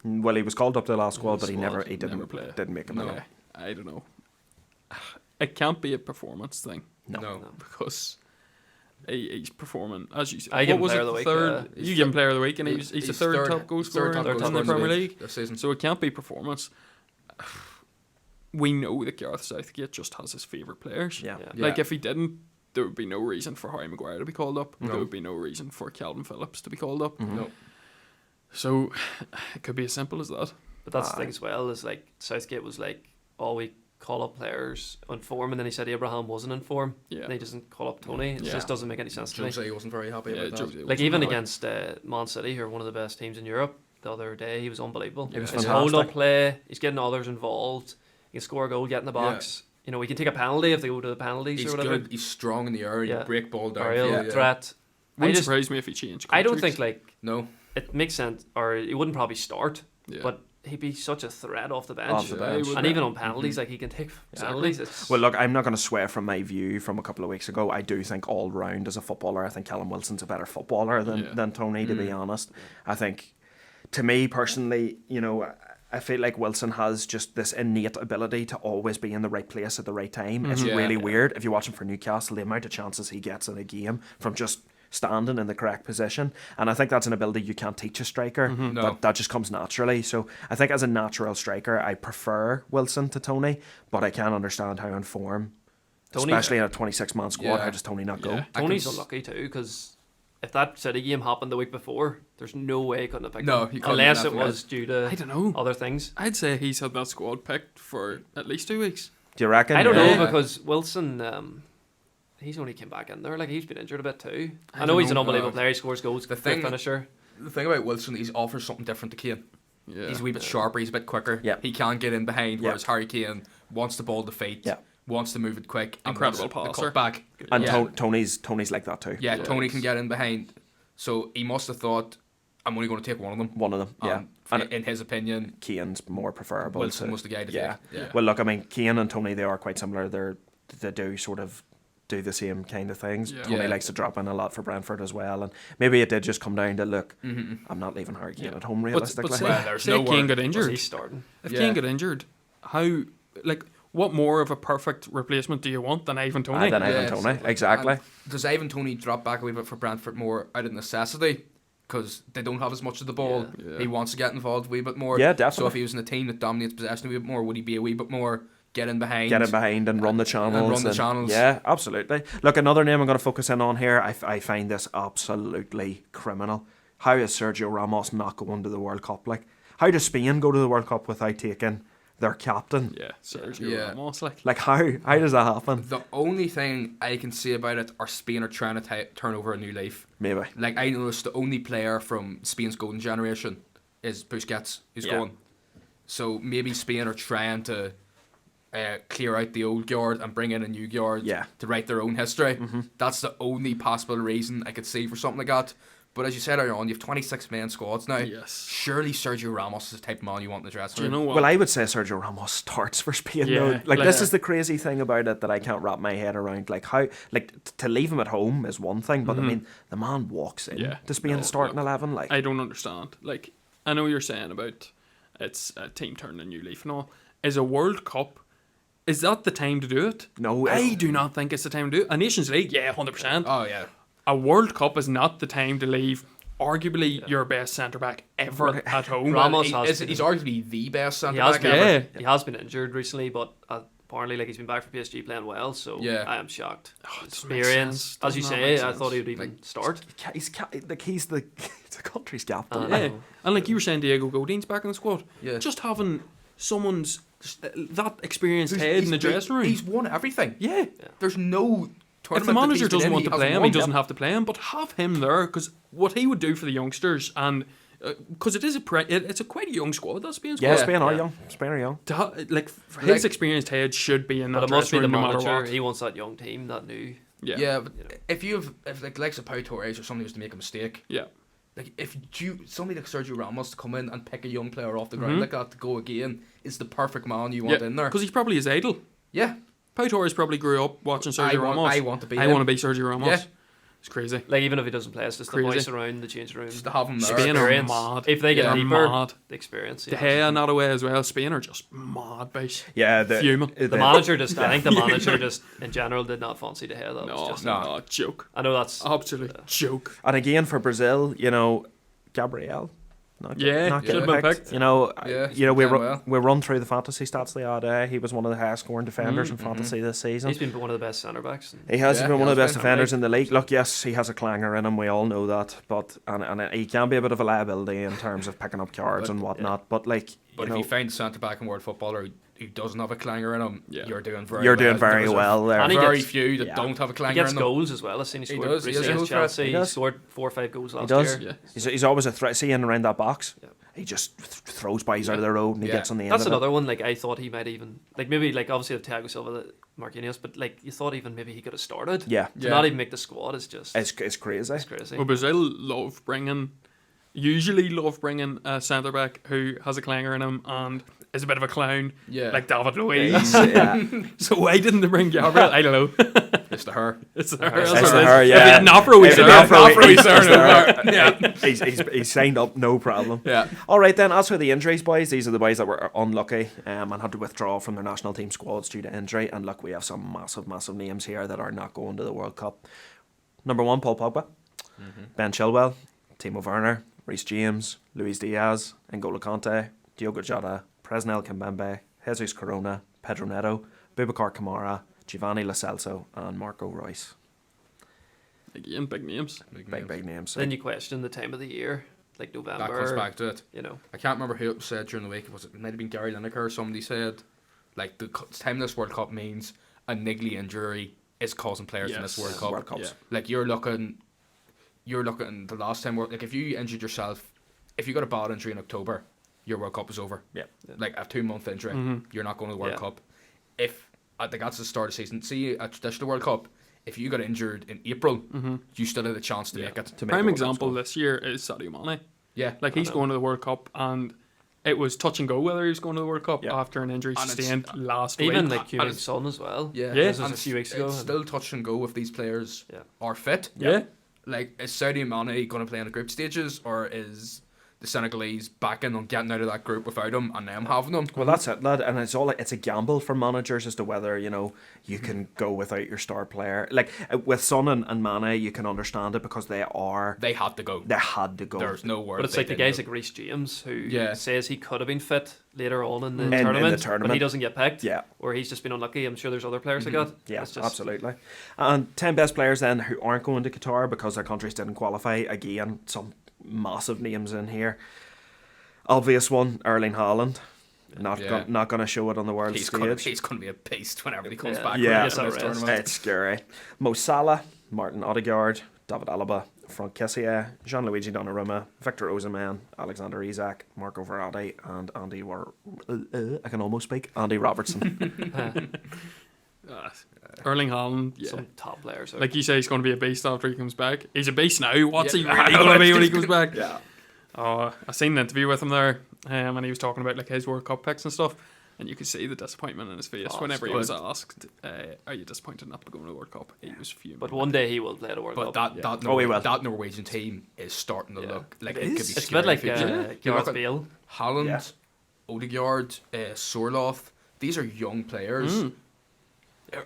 Well, he was called up to the last squad, but he Squad, didn't never play. didn't make a No. minute. I don't know. It can't be a performance thing No. because he's performing, as you said. I give him what was player it, of the week, third? he's You give him player of the week, and He's he's the third top goal scorer top goal in the scorer Premier League. this season. So it can't be performance. We know that Gareth Southgate just has his favourite players. Yeah. Yeah. Like, if he didn't, there would be no reason for Harry Maguire to be called up. No. There would be no reason for Calvin Phillips to be called up. Mm-hmm. No. So it could be as simple as that. But that's the thing as well, is like Southgate was like all week call up players on form, and then he said Abraham wasn't in form, Yeah. and he doesn't call up Tony. It Yeah. just doesn't make any sense to me. Jose wasn't very happy Yeah, about that. Jose Like wasn't even happy. against Man City, who are one of the best teams in Europe, the other day he was unbelievable. He was His fantastic. hold up play, he's getting others involved. He can score a goal, get in the box. You know, he can take a penalty if they go to the penalties He's or whatever. good. He's strong in the air. He Yeah. can break ball down. Aerial threat. Wouldn't just- surprise me if he changed. I don't countries. think like No. it makes sense, or he wouldn't probably start, Yeah. but he'd be such a threat off the bench. Off the Yeah, he bench. would And be. even on penalties, like he can take penalties. It's, Well, look, I'm not going to swear from my view from a couple of weeks ago. I do think all round as a footballer, I think Callum Wilson's a better footballer than Tony, to be honest. I think, to me personally, you know, I feel like Wilson has just this innate ability to always be in the right place at the right time. It's Yeah. really Yeah. weird. If you watch him for Newcastle, the amount of chances he gets in a game from just standing in the correct position, and I think that's an ability you can't teach a striker. No. That just comes naturally. So I think as a natural striker, I prefer Wilson to Tony, but I can understand how in form, Tony- especially in a 26-man squad, Yeah. how does Tony not go? Yeah. Tony's I can- unlucky too, because if that City game happened the week before, there's no way he couldn't have picked No, him. he couldn't Unless have it left was due to I don't know. other things. I'd say he's had that squad picked for at least 2 weeks. Do you reckon? I don't Yeah. know, because Wilson, he's only came back in there. Like, he's been injured a bit too. I know don't he's an know. unbelievable player. He scores goals. The Great thing- finisher. The thing about Wilson, he offers something different to Kane. Yeah. He's a wee bit sharper. He's a bit quicker. Yeah. He can get in behind, Yeah. whereas Harry Kane wants the ball to feet, Yeah. wants to move it quick, and Incredible wants the passer. cut back. And yeah. Tony's like that too. Yeah, Yeah, Tony he's- can get in behind. So he must have thought, I'm only going to take one of them. One of them. Yeah. And And in his opinion, Kane's more preferable. Wilson to- was the guy to yeah. take. Yeah. Well, look, I mean, Kane and Tony, they are quite similar. They do sort of do the same kind of things. Yeah. Tony Yeah. likes to drop in a lot for Brentford as well, and maybe it did just come down to look. Mm-hmm. I'm not leaving Harry Kane Yeah. at home But realistically. say, Well, there's say no Kane word. got Was injured. he starting? If Yeah. Kane got injured, how, like, what more of a perfect replacement do you want than Ivan Toney? Than Ivan Yeah, Toney, so- exactly. and does Ivan Toney drop back a wee bit for Brentford more out of necessity? Because they don't have as much of the ball. Yeah. He wants to get involved a wee bit more. Yeah, So definitely. if he was in a team that dominates possession a wee bit more, would he be a wee bit more get in behind? Get in behind and run the channels. run the channels. Yeah, absolutely. Look, another name I'm going to focus in on here. I find this absolutely criminal. How is Sergio Ramos not going to the World Cup? Like, how does Spain go to the World Cup without taking their captain? Yeah, Sergio Yeah. Ramos, like. Like, how does that happen? The only thing I can say about it are Spain are trying to turn over a new leaf. Maybe. Like, I noticed the only player from Spain's golden generation is Busquets, who's Yeah. gone. So maybe Spain are trying to clear out the old guard and bring in a new guard Yeah. to write their own history. That's the only possible reason I could see for something like that. But as you said earlier on, you have 26-man squads now. Yes. Surely Sergio Ramos is the type of man you want in the dressing Do you room. know what? Well, I would say Sergio Ramos starts for Spain. Yeah, though. Like, like- this is the crazy thing about it that I can't wrap my head around. Like, how, like, to leave him at home is one thing, but I mean, the man walks in Yeah. to Spain No, starting look, 11. Like, I don't understand. Like, I know you're saying about it's a team turning a new leaf and all. Is a World Cup, is that the time to do it? no, I do not think it's the time to do it. A Nations League, yeah, 100%. Oh, yeah. A World Cup is not the time to leave arguably your best centre-back ever at home. Ramos Well, has he's been- arguably the best He centre has back been. ever. Yeah. He has been injured recently, but apparently, like, he's been back for PSG playing well. So Yeah. I am shocked. it doesn't make Experience, sense. as you Does not say, make I sense. thought he would even start. he's the he's the country's captain. Uh, Yeah, and like you were saying, Diego Godin's back in the squad. Yeah. Just having someone's that experienced head in the dressing room. He's won everything. Yeah. There's no If tournament the that manager he's been doesn't in, want to hasn't play him, won. he doesn't have to play him. But have him there, because what he would do for the youngsters, and because it is it's a quite a young squad. That Spain squad. Yeah, Yeah. Spain are Yeah. young. Spain are young. His Like- experienced head should be in But that it must be dressing the room no matter manager. what. He wants that young team, that new. Yeah, but You know. if like likes of Pau Torres or somebody was to make a mistake, Yeah. like if somebody like Sergio Ramos to come in and pick a young player off the ground like that to go again is the perfect man you want in there. Because he's probably his idol. Yeah, Pau Torres probably grew up watching Sergio Ramos. I want to be. I him. want to be Sergio Ramos. Yeah. It's crazy. Like, even if he doesn't play, it's just Crazy. the voice around the change room. just to have him there. Spain are Experience. mad. If they get Yeah. deeper, Mad. the experience. De Gea not away as well. Spain are just mad, base. Yeah, Fuming. The manager just, I think the manager just, in general, did not fancy De Gea. That was just, no. Joke. I know that's, Absolute joke. And again for Brazil, you know, Gabriel. Not Yeah, not should getting have been picked. picked. You know, Yeah, we done well. we run through the fantasy stats the other day. He was one of the highest scoring defenders in fantasy this season. he's been one of the best centre backs. He has Yeah, been he one of the has best been. defenders in the league. Look, yes, he has a clanger in him. We all know that. But and he can be a bit of a liability in terms of picking up cards But, and whatnot. But like, But if you find a centre back in world footballer who doesn't have a clanger in him, Yeah. you're doing very You're well. doing very There's well there. And he very gets- few that yeah. don't have a He clanger gets in them. goals as well. I've seen he scored does, he recently is a against goal threat. Chelsea. He He does. scored 4 or 5 goals last does. year. Yeah. He's always a threat. See in around that box. Yeah. He just throws bodies out of the road and he Yeah. gets on the end That's of another one. Like I thought he might even maybe obviously the Thiago Silva, Marquinhos, but you thought even maybe he could have started. it. Yeah, To not even make the squad is just it's crazy. it's crazy. Well, Brazil usually love bringing a centre back who has a clanger in him and is a bit of a clown, Yeah. like David Luiz. Yeah. So why didn't they bring Gabriel? I don't know. It's to her. It's her. It's That's to what it her, is. yeah. If he didn't offer, we If said he didn't offer. offer, he's he's there. Yeah. He's signed up, no problem. Yeah. All right then. As for the injuries, boys, these are the boys that were unlucky and had to withdraw from their national team squads due to injury. And look, we have some massive names here that are not going to the World Cup. Number 1, Paul Pogba, Ben Chilwell, Timo Werner, Reece James, Luis Diaz, N'Golo Kante, Diogo Jota, Presnel Kimpembe, Jesus Corona, Pedro Neto, Boubacar Kamara, Giovanni Lo Celso, and Marco Reus. Again, big names. Big names. Then you question the time of the year, like That November. comes back to it. You know, I can't remember who it said during the week. It might have been Gary Lineker or somebody said, like, the time this World Cup means a niggly injury is causing players in this Yes. World Cup. World Cups. Yeah. Like, you're looking the last time, like, if you injured yourself, if you got a bad injury in October, your World Cup is over. Yeah. Like, a 2-month injury, you're not going to the World Yeah. Cup. If, I think that's the start of the season, see a traditional World Cup, if you got injured in April, you still had a chance to make it. To make Prime the World example Cup. this year is Sadio Mane. Yeah. Like he's going to the World Cup and it was touch and go whether he was going to the World Cup Yeah. after an injury And it's- sustained last even week. like Heung-min Son as well. Yeah. Yeah. This was And a few weeks ago. It's still touch and go if these players Yeah. are fit. Yeah. Like, is Saudi Mane going to play in the group stages, or is the Senegalese backing on getting out of that group without him and them having him? Well, that's it, lad, and it's a gamble for managers as to whether you can go without your star player. Like with Son and Mane, you can understand it because they They had to go. had to go. There's no word. But it's they like the didn't guys go. like Reece James who Yeah. says he could have been fit later on in the, In the tournament, but tournament. he doesn't get picked. Yeah. Or he's just been unlucky. I'm sure there's other players that got. Yeah, It's just- absolutely. And 10 best players then who aren't going to Qatar because their countries didn't qualify. Again, some massive names in here. Obvious one, Erling Haaland. Not Yeah. not going to show it on the world He's stage. gonna be a beast whenever he comes Yeah. back. Yeah. from this Yes, tournament. It's scary. Mo Salah, Martin Odegaard, David Alaba, Frank Kessié, Gianluigi Donnarumma, Victor Osimhen, Alexander Isak, Marco Verratti, and I can almost speak, Andy Robertson. Erling Haaland, yeah. Some top players. Like you say, he's going to be a beast after he comes back. He's a beast now. What's Yeah, he I really know, going to be it's when he just- comes back? Yeah. I seen an interview with him there, and he was talking about like his World Cup picks and stuff, and you could see the disappointment in his face Oh, whenever he it's was good. asked, "Are you disappointed not to go to the World Cup?" He was fuming. But one day he will play the World But Cup. that will. Norwegian team is starting to Yeah. look like It it could is. be It's a scary bit like in the future. You look Gareth at Bale. Haaland, Yeah. Odegaard, Sorloth. These are young players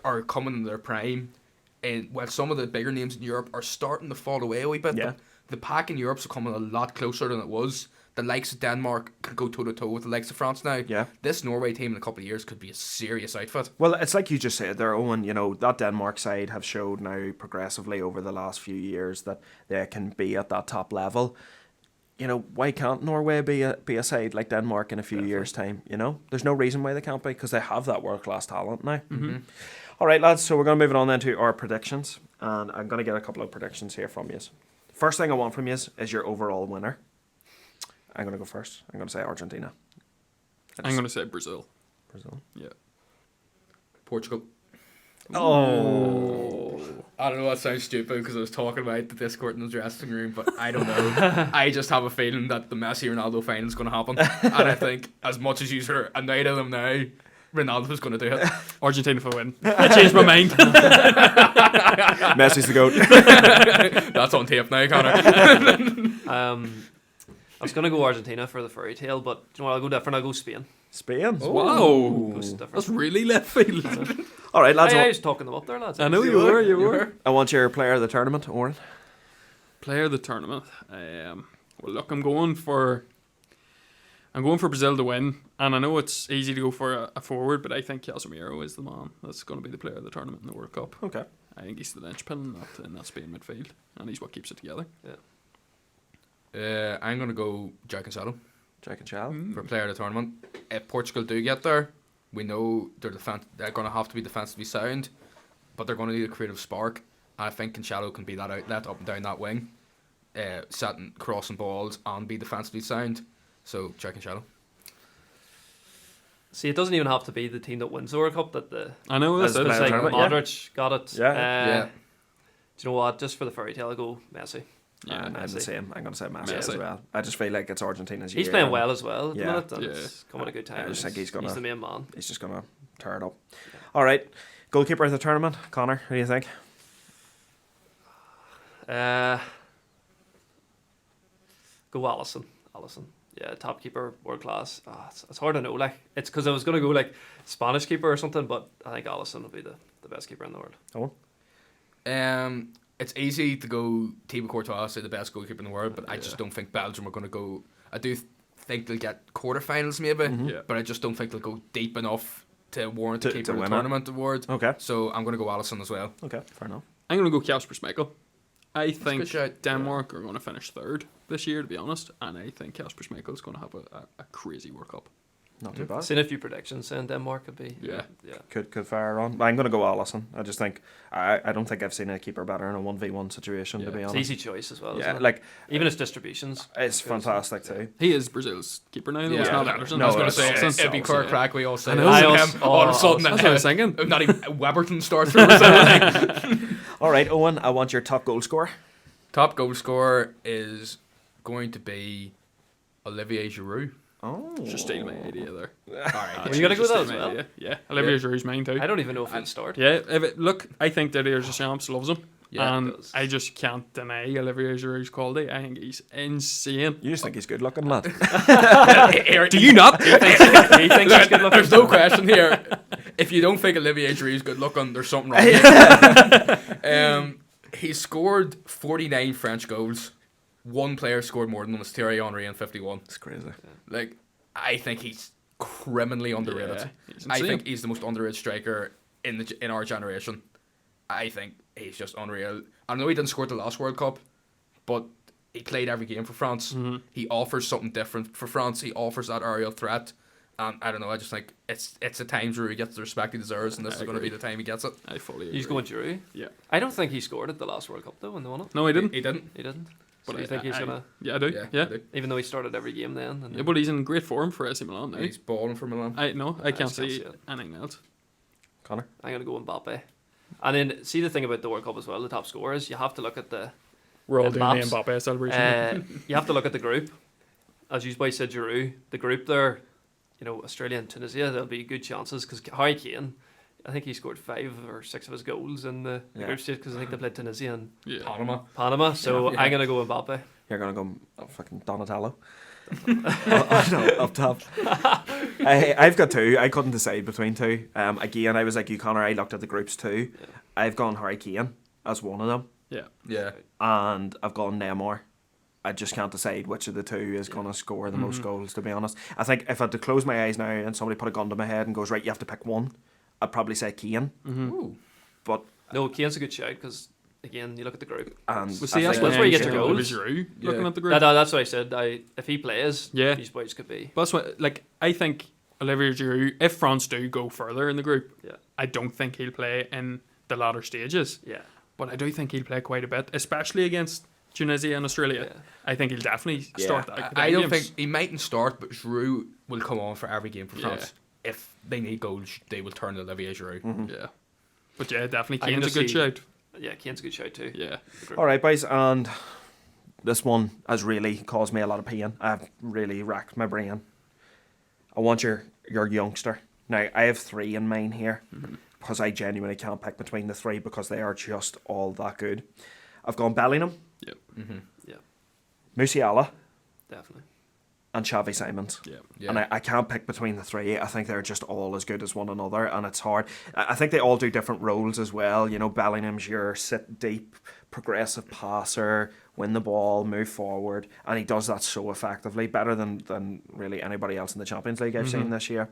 are coming in their prime, and while some of the bigger names in Europe are starting to fall away a wee bit, Yeah. the pack in Europe's coming a lot closer than it was. The likes of Denmark could go toe to toe with the likes of France now. Yeah. This Norway team in a couple of years could be a serious outfit. Well, it's like you just said there, Owen, that Denmark side have showed now progressively over the last few years that they can be at that top level. Why can't Norway be a side like Denmark in a few years' time? There's no reason why they can't be because they have that world-class talent now. Mm-hmm. All right, lads, so we're going to move it on then to our predictions, and I'm going to get a couple of predictions here from you. First thing I want from you is your overall winner. I'm going to go first. I'm going to say Argentina. I'm going to say Brazil. Brazil. Yeah. Portugal. Oh. I don't know, that sounds stupid because I was talking about the Discord in the dressing room, but I don't know. I just have a feeling that the Messi Ronaldo final is going to happen, and I think as much as you are annoyed at them now, Ronaldo's going to do it. Argentina for win. I changed my mind. Messi's the GOAT. That's on tape now, Connor. I was going to go Argentina for the fairy tale, but do you know what? I'll go different. I'll go Spain. Spain. Wow. Go different. That's really left field. All right, lads. I was talking them up there, lads. I know you were. I want your player of the tournament, Oren. Player of the tournament. Well, look, I'm going for Brazil to win, and I know it's easy to go for a forward, but I think Casemiro is the man that's going to be the player of the tournament in the World Cup. Okay. I think he's the linchpin in that Spain midfield, and he's what keeps it together. I'm going to go Jack Cancelo. Jack and Shell. for player of the tournament. If Portugal do get there, we know they're going to have to be defensively sound, but they're going to need a creative spark. And I think Cancelo can be that outlet up and down that wing, setting crossing balls and be defensively sound. So Jack Cancelo. See, it doesn't even have to be the team that wins the World Cup that the. I know that's As It's player like tournament, yeah. Modric got it. Yeah. Yeah. Do you know what? Just for the fairy tale, I go Messi. Yeah, I'm the Messi. same. I'm going to say Messi Messi. as well. I just feel like it's Argentina's year. He's playing and well as well at the Yeah. minute, and Yeah. it's coming at a good time. I just think he's gonna- the main man. He's just going to tear it up. All right. Goalkeeper of the tournament, Connor. Who do you think? Go Alisson. Yeah, top keeper, world class. It's hard to know. Like, it's because I was gonna go like Spanish keeper or something, but I think Alisson will be the best keeper in the world. It's easy to go Thibaut Courtois, say the best goalkeeper in the world, but I just don't think Belgium are going to go. I do think they'll get quarterfinals maybe, Yeah. but I just don't think they'll go deep enough to warrant To- the keeper to of the win it. tournament award. Okay. So I'm going to go Alisson as well. Okay. Fair enough. I'm going to go Kasper Schmeichel. I a think good shout. Denmark are going to finish third this year, to be honest, and I think Kasper Schmeichel is going to have a crazy World Cup. Not too bad. Seen a few predictions saying Denmark could be. Yeah. Yeah. Could fire on. I'm going to go Alisson. I just think I don't think I've seen a keeper better in a 1v1 situation, to Yeah. be It's honest. an easy choice as well. Yeah, Isn't it? like Even his distributions. it's fantastic too. He is Brazil's keeper now, though. It's Yeah. not Anderson. No, I was going to it's- say it's it'd be also- Kirk Crack. We all say I it. know. And I him, all of a sudden, That's what I was thinking. not even Weberton starts through. or something. All right, Owen. I want your top goal scorer. Top goal scorer is going to be Olivier Giroud. Oh, Just steal my idea there. All right. Were you gonna go Just with that steal as my well? idea. Yeah, Olivier Giroud's mine too. I don't even know if he'll start. Yeah, look, I think Didier Deschamps loves him. Yeah, and he does. I just can't deny Olivier Giroud's quality. I think he's insane. You just think he's good looking, lad. Do you not? He thinks he's good looking. There's no question here. If you don't think Olivier Giroud's good looking, there's something wrong here. He scored 49 French goals. One player scored more than him, was Thierry Henry in 51. It's crazy. Like, I think he's criminally underrated. Yeah, he's I insane. think he's the most underrated striker in our generation. I think he's just unreal. I know he didn't score at the last World Cup, but he played every game for France. Mm-hmm. He offers something different for France. He offers that aerial threat. And I don't know, I just think it's the times where he gets the respect he deserves, and this I is going to be agree. the time he gets it. I fully agree. He's going Giroud. Yeah. I don't think he scored at the last World Cup though when they won it. No, he didn't. He didn't. He didn't. But So you think he's gonna? Yeah, I do. Yeah. I do. Even though he started every game then. And Yeah, but he's in great form for AC Milan now. He's balling for Milan. I I can't just can't see see it. anything else. Connor. I'm gonna go Mbappe. And then see the thing about the World Cup as well. The top scorers, you have to look at the. We're all And doing the Mbappe. Mbappe celebration. You have to look at the group. As you boys said, Giroud, the group there. You know, Australia and Tunisia, there'll be good chances because Harry Kane, I think he scored 5 or 6 of his goals in the Yeah. group stage because I think they played Tunisia and yeah. Panama. So Yeah. I'm gonna go Mbappe. You're gonna go fucking Donatello. No, up top. I've got two. I couldn't decide between two. Again, I was like you, Connor. I looked at the groups too. Yeah. I've gone Harry Kane as one of them, Yeah. Yeah. and I've gone Neymar. I just can't decide which of the two is going to score the most Mm-hmm. goals, to be honest. I think if I had to close my eyes now and somebody put a gun to my head and goes, right, you have to pick one, I'd probably say Kane. Mm-hmm. Ooh. But, No, Kane's a good shout because again, you look at the group. and Well, I see, that's think- where you get your your goals. Giroud, Yeah. looking at the group. That's what I said. If he plays, Yeah. these boys could be. But that's what, like, I think Olivier Giroud, if France do go further in the group, Yeah. I don't think he'll play in the latter stages. Yeah. But I do think he'll play quite a bit, especially against Tunisia and Australia. Yeah. I think he'll definitely Yeah. start that. I don't games. think he mightn't start, but Giroud will come on for every game for Yeah. France. If they need goals, they will turn to Olivier Giroud. Mhm. Yeah. But yeah, definitely I'm Kane's a gonna good see- shout. Yeah, Kane's a good shout too. Yeah. The group. All right, boys, and this one has really caused me a lot of pain. I've really racked my brain. I want your youngster. Now, I have 3 in mind here because I genuinely can't pick between the 3 because they are just all that good. I've gone Bellingham, Yep. Mm-hmm. Yeah, Musiala, definitely. and Xavi Simons. Yeah. Yeah. And I can't pick between the 3. I think they're just all as good as one another, and it's hard. I think they all do different roles as well. You know, Bellingham's your sit deep, progressive passer, win the ball, move forward, and he does that so effectively, better than really anybody else in the Champions League I've seen this year.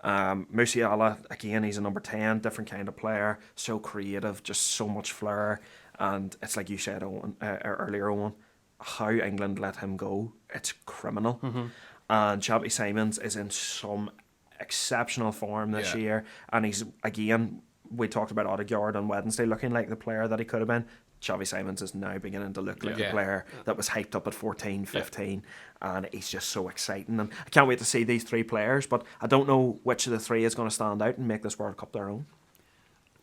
Musiala, again, he's a number 10, different kind of player, so creative, just so much flair, and it's like you said, Owen, earlier, Owen, how England let him go, it's criminal. and Xavi Simons is in some exceptional form this year, and he's, again, we talked about Odegaard on Wednesday looking like the player that he could have been. Xavi Simons is now beginning to look like the player that was hyped up at 14, 15, and he's just so exciting. And I can't wait to see these three players, but I don't know which of the three is going to stand out and make this World Cup their own.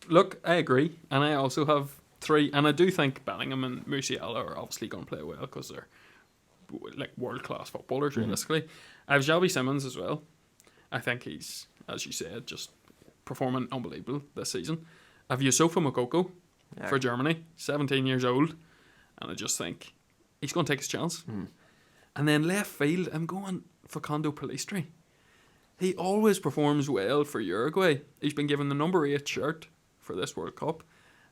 Look, I agree, and I also have three, and I do think Bellingham and Musiala are obviously going to play well because they're like world-class footballers, realistically. I have Xavi Simons as well. I think he's, as you said, just performing unbelievable this season. I have Yusufa Moukoko for Germany, 17 years old, and I just think he's going to take his chance. And then left field, I'm going Facundo Pellistri. He always performs well for Uruguay. He's been given the number 8 shirt for this World Cup.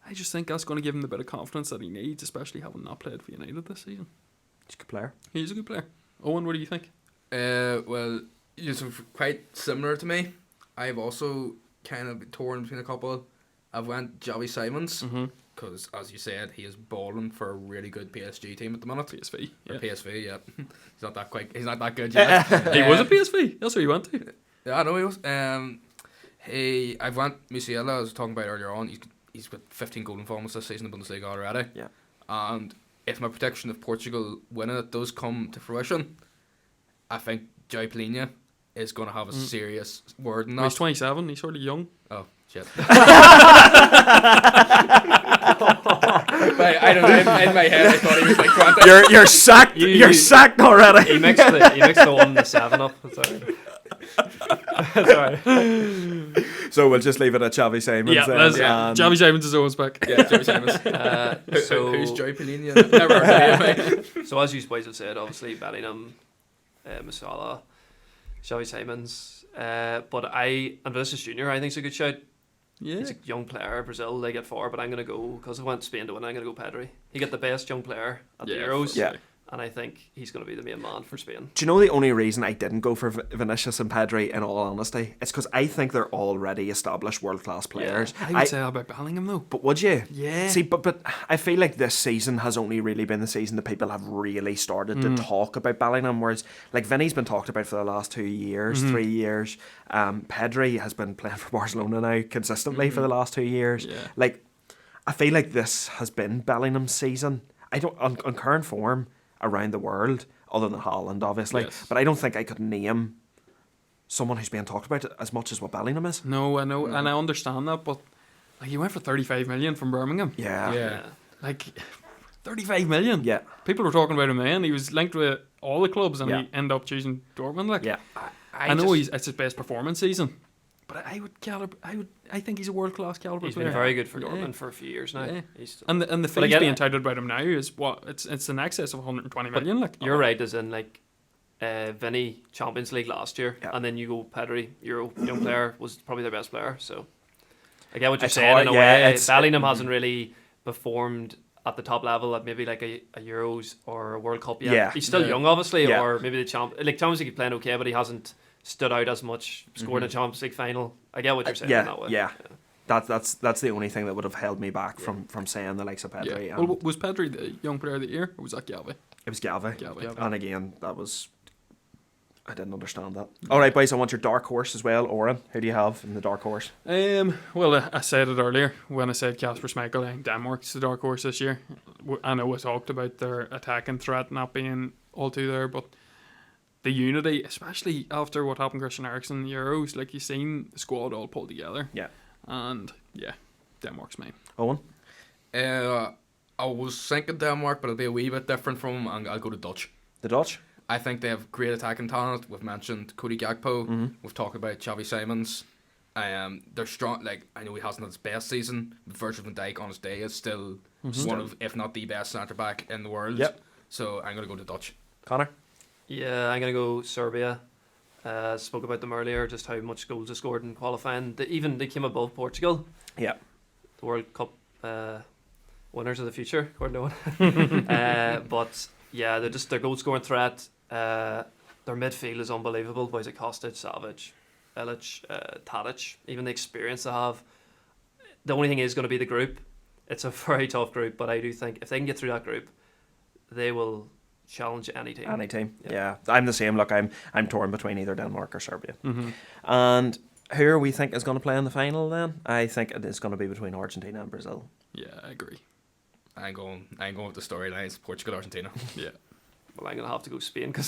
I just think that's going to give him the bit of confidence that he needs, especially having not played for United this season. He's a good player. He's a good player. Owen, what do you think? Well, Yusuf, quite similar to me. I've also kind of been torn between a couple. I've went Xavi Simons because, as you said, he is balling for a really good PSG team at the minute. PSV, PSV, yeah. He's not that good yet. He was at PSV. That's where he went to. Yeah, I know he was. I've went Musiala, I was talking about earlier on. He's got 15 golden formats this season in the Bundesliga already. Yeah. And if my prediction of Portugal winning it does come to fruition, I think João Palhinha is going to have a serious word in that. He's 27. He's sort of young. Oh, shit. I don't know. In my head, I thought he was like 20. You're sacked. You're sacked already. He mixed the 1 and the 7 up. Sorry. Sorry. So we'll just leave it at Xavi Simons. Xavi Simons is Owen's back. Yeah, Xavi Simons. So who's João Palhinha? Never heard of him. So as you boys have said, obviously Bellingham, Musiala, Xavi Simons, but and Vinicius Junior, I think is a good shout. Yeah, he's a young player. Brazil, they get 4, but I'm going to go, because I went Spain to win, I'm going to go Pedri. He got the best young player at the Euros. Yeah. And I think he's going to be the main man for Spain. Do you know the only reason I didn't go for Vinicius and Pedri, in all honesty? It's because I think they're already established world-class players. I would say that about Bellingham, though. But would you? Yeah. See, but I feel like this season has only really been the season that people have really started to talk about Bellingham, whereas like Vinny's been talked about for the last 2 years, 3 years. Pedri has been playing for Barcelona now consistently for the last 2 years. Yeah. Like, I feel like this has been Bellingham's season. I don't on current form around the world, other than Haaland, obviously. But I don't think I could name someone who's being talked about as much as what Bellingham is. No, I know, and I understand that, but like, he went for 35 million from Birmingham. Yeah. Like, 35 million. Yeah. People were talking about him then. He was linked with all the clubs, and he ended up choosing Dortmund. Like, I know it's his best performance season, but I think he's a world class caliber player. He's been very good for Dortmund for a few years now. Yeah. And the fees being touted about him now is what it's in excess of 120 million. Like, you're right, as in like Vinny Champions League last year, and then you go Pedri, Euro young player, was probably their best player. So I get what you're saying in a way. Bellingham hasn't really performed at the top level at maybe like a Euros or a World Cup yet. Yeah. He's still young, obviously, or maybe the Champions League playing okay, but he hasn't stood out as much, scored in a Champions League final. I get what you're saying in that way. Yeah. That's the only thing that would have held me back from saying the likes of Pedri. Yeah. Well, was Pedri the young player of the year, or was that Galway? It was Galway. Galway. And again, I didn't understand that. All right, boys, I want your dark horse as well. Oren, who do you have in the dark horse? Well, I said it earlier when I said Kasper Schmeichel. I think Denmark's the dark horse this year. I know we talked about their attacking threat not being all too there, but the unity, especially after what happened to Christian Eriksen in the Euros, like, you've seen the squad all pulled together. Yeah. And Denmark's mine. Owen? I was thinking Denmark, but it'll be a wee bit different from them, and I'll go to Dutch. The Dutch? I think they have great attacking talent. We've mentioned Cody Gakpo. We've talked about Xavi Simons. They're strong. Like, I know he hasn't had his best season, but Virgil van Dijk on his day is still one of, if not the best centre back in the world. Yep. So I'm going to go to Dutch. Connor? Yeah, I'm going to go Serbia. Spoke about them earlier, just how much goals they scored in qualifying. They came above Portugal. Yeah. The World Cup winners of the future, according to one. But yeah, their goal scoring threat. Their midfield is unbelievable. Boys like Kostic, Savic, Ilic, Tadic, even the experience they have. The only thing is going to be the group. It's a very tough group, but I do think if they can get through that group, they will challenge any team. Any team. Yeah. Yeah. I'm the same. Look, I'm torn between either Denmark or Serbia. Mm-hmm. And who are we think is going to play in the final then? I think it is going to be between Argentina and Brazil. Yeah, I agree. I'm going with the storylines. Portugal, Argentina. Yeah. Well, I'm gonna have to go Spain because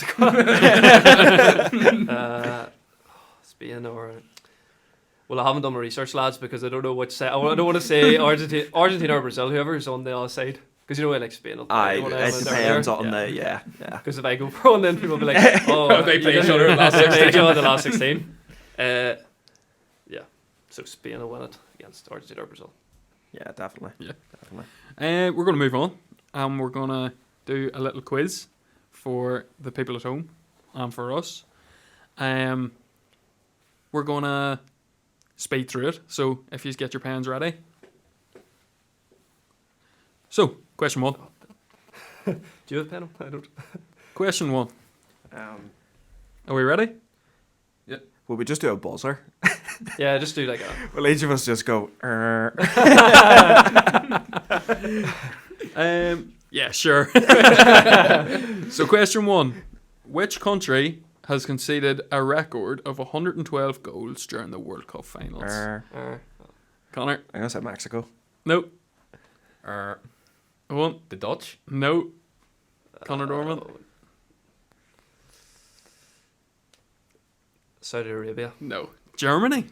Spain or. Well, I haven't done my research, lads, because I don't know which side. I don't want to say Argentina or Brazil, whoever's on the other side. Because you know, like Spain will play one of them It when they're depends there. on the yeah. Because if I go for one, then people will be like, "Oh, They play you each other in the last They play 16. each other in the last 16." Yeah. So Spain will win it against Argentina or Brazil. Yeah, definitely. Yeah. Definitely. We're going to move on, and we're going to do a little quiz for the people at home and for us. We're going to speed through it, so if you get your pens ready. So, question 1. Do you have a pen? I don't. Question 1. Are we ready? Will we just do a buzzer? Yeah, just do like a. Will each of us just go? Yeah, sure. So, question 1. Which country has conceded a record of 112 goals during the World Cup finals? Connor? I'm gonna say Mexico. No. The One. Dutch. No. Connor Dorman? Saudi Arabia. No. Germany?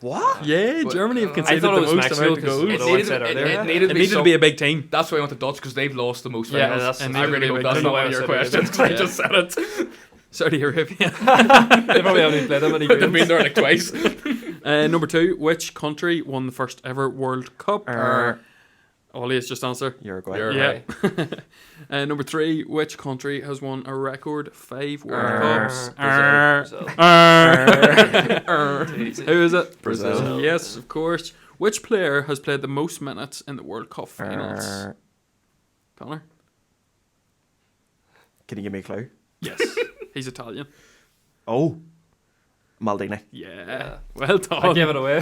What? Yeah, But, Germany have I conceded thought the it was most Mexico amount of 'cause goals. it It needed, said it, earlier. it needed It to needed to be a big team. That's why I went to Dutch, because they've lost the most Yeah, finals. that's- and it I needed to really be a hope big that's team. not I one of your said Arabia. questions, 'cause I Yeah. just said it. Saudi Arabia. They probably haven't played them any They've games. been there like twice. Number 2. Which country won the first ever World Cup? Ollie has just answered. Uruguay. Uruguay. Yeah. Number 3. Which country has won a record 5 World Cups? Brazil. Too easy. Who is it? Brazil. Yes, of course. Which player has played the most minutes in the World Cup finals? Connor? Can you give me a clue? Yes. He's Italian. Oh, Maldini. Yeah. Well done. I gave it away.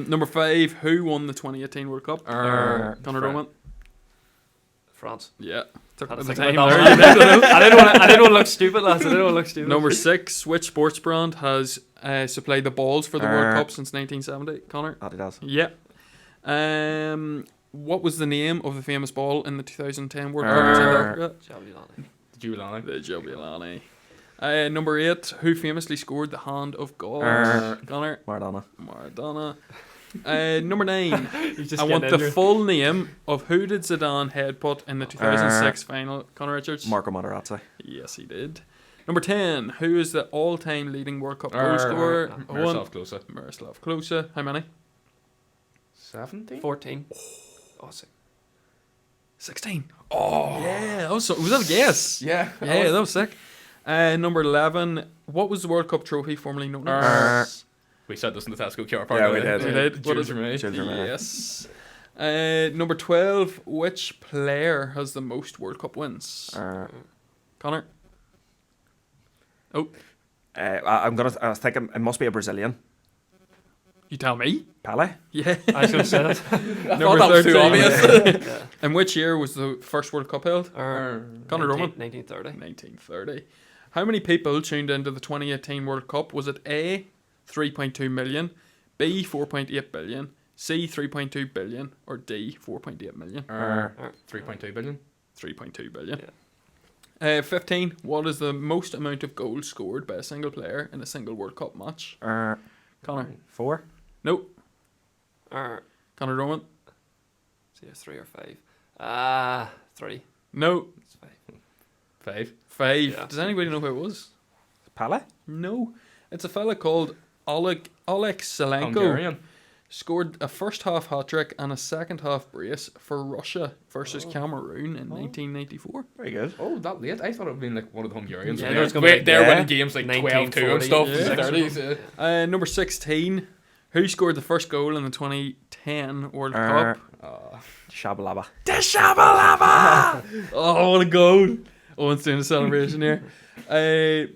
Number 5. Who won the 2018 World Cup? Connor Dorman. France. Yeah. Took Had to the think time about there. that You one. did it. I didn't want to look stupid, lads. I didn't want to look stupid. Number 6. Which sports brand has supplied the balls for the World Cup since 1970? Connor? Adidas. Yeah. What was the name of the famous ball in the 2010 World Cup in South Africa? Javelin. Giuliani. The Jobulani. Number 8. Who famously scored the hand of God? Connor? Maradona. Maradona. Number 9. You just I get want the injured. full name of who did Zidane headbutt in the 2006 final. Connor Richards? Marco Materazzi. Yes, he did. Number 10. Who is the all-time leading World Cup goal scorer? Miroslav Klose. Miroslav Klose. How many? 17? 14. Oh, 16. Oh, yeah. That was that a guess? Yeah. Yeah, that was sick. Number 11. What was the World Cup trophy formerly known as? We said this in the Tesco QR park. Yeah, we didn't did. We did. What Jules is it? Rimet. Jules Rimet. Yes. Number 12. Which player has the most World Cup wins? Connor? Oh, I was thinking it must be a Brazilian. you tell me. Pele. Yeah. I was going to say that. Number that was too 13. obvious. Yeah. In which year was the first World Cup held? Connor Roman. 1930. 1930. How many people tuned into the 2018 World Cup? Was it A, 3.2 million, B, 4.8 billion, C, 3.2 billion, or D, 4.8 million? 3.2 billion. 3.2 billion. Yeah. 15. What is the most amount of goals scored by a single player in a single World Cup match? Connor? 4. Nope. Or, Connor Roman? see, 3 or 5. 3. No. It's 5. 5. 5. Yeah. Does anybody know who it was? Pele. No. It's a fella called Oleg Selenko. Hungarian. Scored a first half hat trick and a second half brace for Russia versus Cameroon in 1994. Very good. Oh, that late? I thought it would have been like one of the Hungarians. Yeah, They're, there's gonna be- they're yeah. winning games like 12-2 and stuff. Yeah. In the 30s. Number 16. Who scored the first goal in the 2010 World Cup? Shabalaba. Oh, what a goal! Owen's doing a celebration here.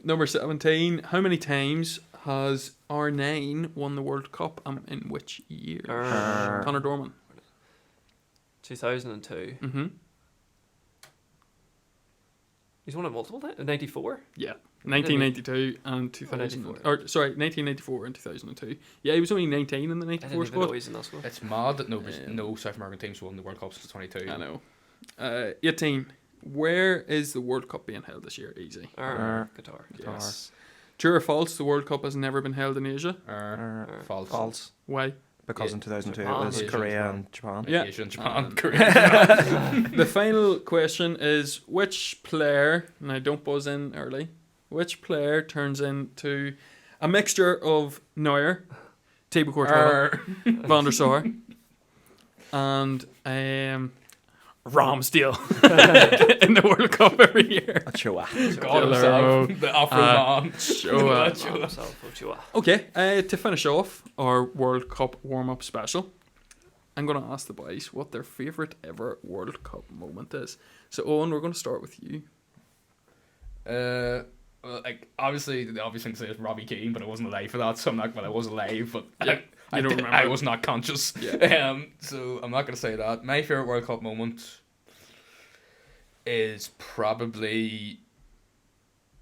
Number 17. How many times has R9 won the World Cup and in which year? Connor Dorman. 2002. Mm-hmm. He's won it multiple times. 94. Yeah, 1992 and 2000. 94. Or sorry, 1994 and 2002. Yeah, he was only 19 in the I didn't 94 even know squad. he's in that squad. It's mad that no South American teams won the World Cup since 22. I know. 18. Where is the World Cup being held this year? Easy. Qatar. Yes. True or false? The World Cup has never been held in Asia. False. False. Why? Because Yeah, in 2002 Japan, it was Asia, Korea Japan. and Japan. Yeah. Asia and Japan. Um, Korea. The final question is which player, and I don't buzz in early, which player turns into a mixture of Neuer, Thibaut Courtois, Van der Sar, and Ramsdale in the World Cup every year. Ochoa. God himself, the Afro man. Ochoa. Ochoa. Ochoa. Okay, to finish off our World Cup warm-up special, I'm going to ask the boys what their favourite ever World Cup moment is. So, Owen, we're going to start with you. Well, like obviously the obvious thing to say is Robbie Keane, but I wasn't alive for that, so I'm not. Well, I was alive, but Yeah, you don't remember. I was not conscious. Yeah. So I'm not gonna say that. My favorite World Cup moment is probably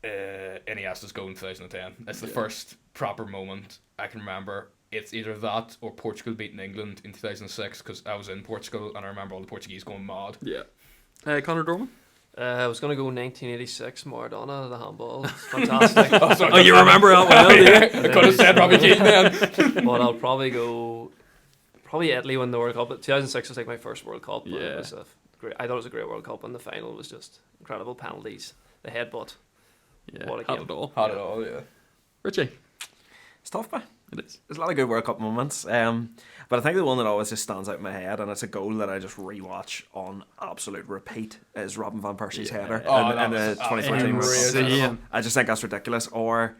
Iniesta's goal in 2010. It's the Yeah. first proper moment I can remember. It's either that or Portugal beating England in 2006 because I was in Portugal and I remember all the Portuguese going mad. Yeah. Conor Dorman? I was going to go 1986 Maradona, the handball. It's fantastic. Oh, you remember that well, do you? I could have said Robbie Keane then. But I'll probably go... Probably Italy win the World Cup. 2006 was like my first World Cup. And Yeah. it was I thought it was a great World Cup, and the final was just incredible penalties. The headbutt. Yeah, What a had game. it all. Had it all, yeah. Richie? It's tough, man. It is. There's a lot of good World Cup moments. But I think the one that always just stands out in my head, and it's a goal that I just rewatch on absolute repeat, is Robin van Persie's Yeah. header Oh, in that the was 2014 World Cup. insane. I just think that's ridiculous. Or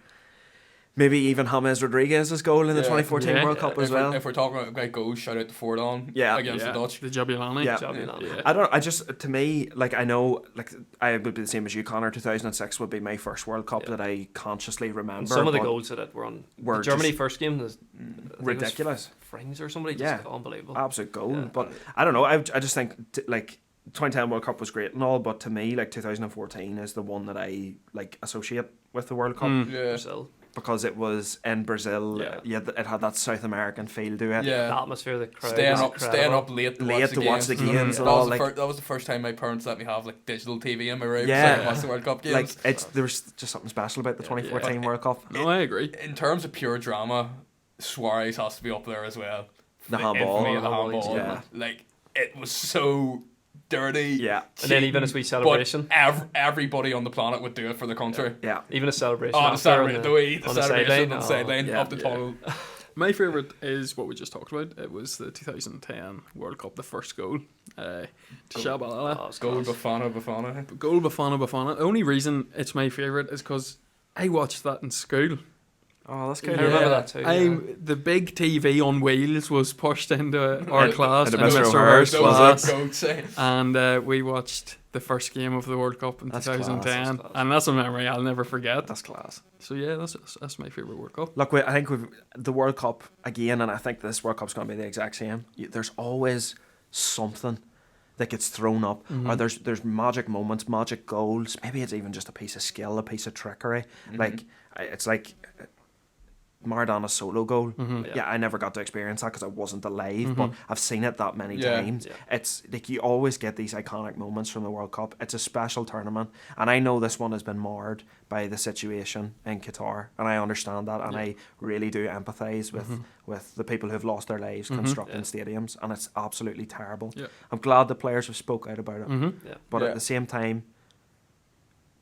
maybe even James Rodriguez's goal in the Yeah. 2014 Yeah. World Cup as well. If we're talking about goals, shout out to Fordon Yeah. against the Dutch. The Jabulani. Yeah. Jabulani. I just, to me, like, I know, like, I would be the same as you, Connor. 2006 would be my first World Cup Yeah. that I consciously remember. And some of the but goals that were on were the Germany just first game was I think it was ridiculous. Frings or somebody, just Yeah. unbelievable. Absolute goal. Yeah. But I don't know. I just think, like, 2010 World Cup was great and all, but to me, like, 2014 is the one that I, like, associate with the World Cup. Mm. Yeah. Brazil. Because it was in Brazil. Yeah. It had that South American feel to it. The Yeah. atmosphere, the crowd. Staying was up incredible. late To watch the games and That all, was, like- that was the first time my parents let me have like digital TV in my room. Yeah. So I could watch the World Cup games. Like, there's just something special about the 2014 World Cup. No, I agree. in terms of pure drama, Suarez has to be up there as well. The handball. infamy of the handball. Yeah. Like it was so dirty. Yeah. And then even a sweet celebration. But everybody on the planet would do it for the country. Yeah. Even a celebration. Oh, the after celebration, on the on the celebration on the sideline. sideline yeah, of the yeah. tunnel. My favourite is what we just talked about. It was the 2010 World Cup, the first goal. Shabalala. Oh, it's Goal class. Bafana. Goal Bafana. The only reason it's my favourite is because I watched that in school. Oh, that's I good. remember Yeah. that too. The big TV on wheels was pushed into our class. in the in Mr. Mr. O'Hare's, O'Hare's was class, it? Goats, eh? and we watched the first game of the World Cup in That's 2010, class, that's class. and that's a memory I'll never forget. That's class. So yeah, that's my favourite World Cup. Look, I think the World Cup again, and I think this World Cup's going to be the exact same. There's always something that gets thrown up, or there's magic moments, magic goals. Maybe it's even just a piece of skill, a piece of trickery. Like it's like Maradona's solo goal. Yeah, I never got to experience that because I wasn't alive, but I've seen it that many Yeah. times. Yeah. It's like you always get these iconic moments from the World Cup. It's a special tournament, and I know this one has been marred by the situation in Qatar, and I understand that, and I really do empathise with the people who've lost their lives constructing stadiums, and it's absolutely terrible. Yeah. I'm glad the players have spoke out about it, Yeah. but Yeah. at the same time,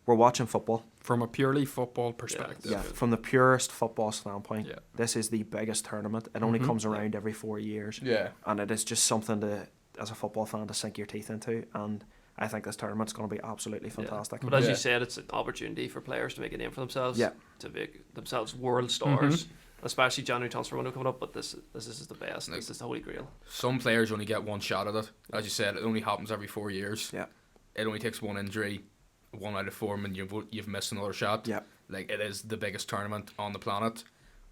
we're watching football. From a purely football perspective. Yeah, from the purest football standpoint, Yeah. this is the biggest tournament. It only comes around every 4 years, Yeah. and it is just something to, as a football fan, to sink your teeth into. And I think this tournament's going to be absolutely fantastic. But as Yeah. you said, it's an opportunity for players to make a name for themselves. Yeah. To make themselves world stars. Especially January transfer window coming up, but this is the best. This is the holy grail. Some players only get one shot at it. As you said, it only happens every 4 years. Yeah. It only takes one injury, 1 out of 4, and you've missed another shot. Yeah. Like it is the biggest tournament on the planet,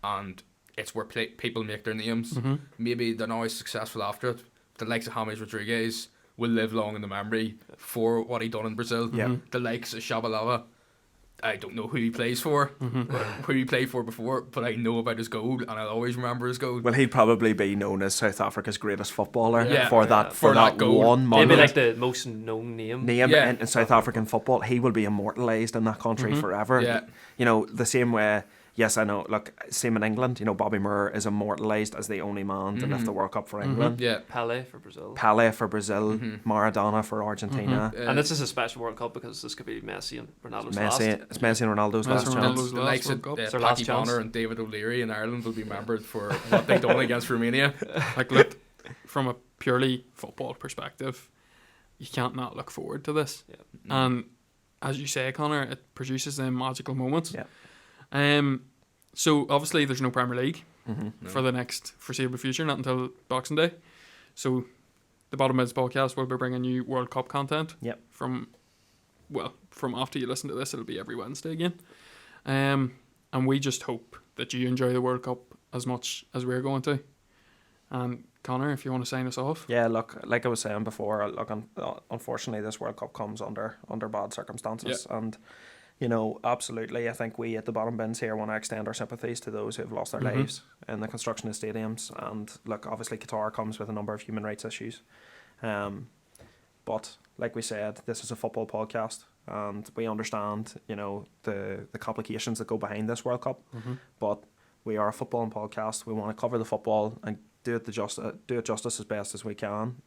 and it's where people make their names. Maybe they're not as successful after it. The likes of James Rodriguez will live long in the memory for what he done in Brazil. Yeah. The likes of Shabalala. I don't know who he plays for, or who he played for before, but I know about his goal, and I'll always remember his goal. Well, he'd probably be known as South Africa's greatest footballer Yeah. for For that that goal. one Maybe moment. like the most known name. Yeah. In South African football. He will be immortalised in that country forever. Yeah. You know, the same way. Yes, I know. Look, same in England. You know, Bobby Moore is immortalised as the only man to lift the World Cup for England. Yeah. Pele for Brazil. Pele for Brazil, Maradona for Argentina. And this is a special World Cup because this could be Messi and Ronaldo's last. It's Messi and Ronaldo's last Messi and chance. Ronaldo's The last likes World of Cup. It's their last Paddy chance. Bonner and David O'Leary in Ireland will be remembered for what they done against Romania. Like, look, from a purely football perspective, you can't not look forward to this. Yeah. And as you say, Connor, it produces them magical moments. Yeah. So obviously there's no Premier League Mm-hmm. No. for the next foreseeable future, not until Boxing Day. So the Bottom Mids podcast will be bringing you World Cup content. Yep. From after you listen to this, it'll be every Wednesday again. And we just hope that you enjoy the World Cup as much as we're going to. And Connor, if you want to sign us off. Yeah, look, like I was saying before, look, unfortunately, this World Cup comes under bad circumstances, and you know, absolutely, I think we at the Bottom Bins here want to extend our sympathies to those who have lost their lives in the construction of stadiums. And look, obviously, Qatar comes with a number of human rights issues, but like we said, this is a football podcast, and we understand, you know, the complications that go behind this World Cup. But we are a footballing podcast. We want to cover the football and do it justice as best as we can.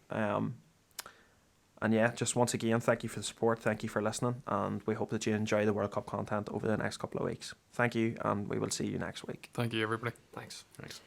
And yeah, just once again, thank you for the support. Thank you for listening. And we hope that you enjoy the World Cup content over the next couple of weeks. Thank you, and we will see you next week. Thank you, everybody. Thanks. Thanks.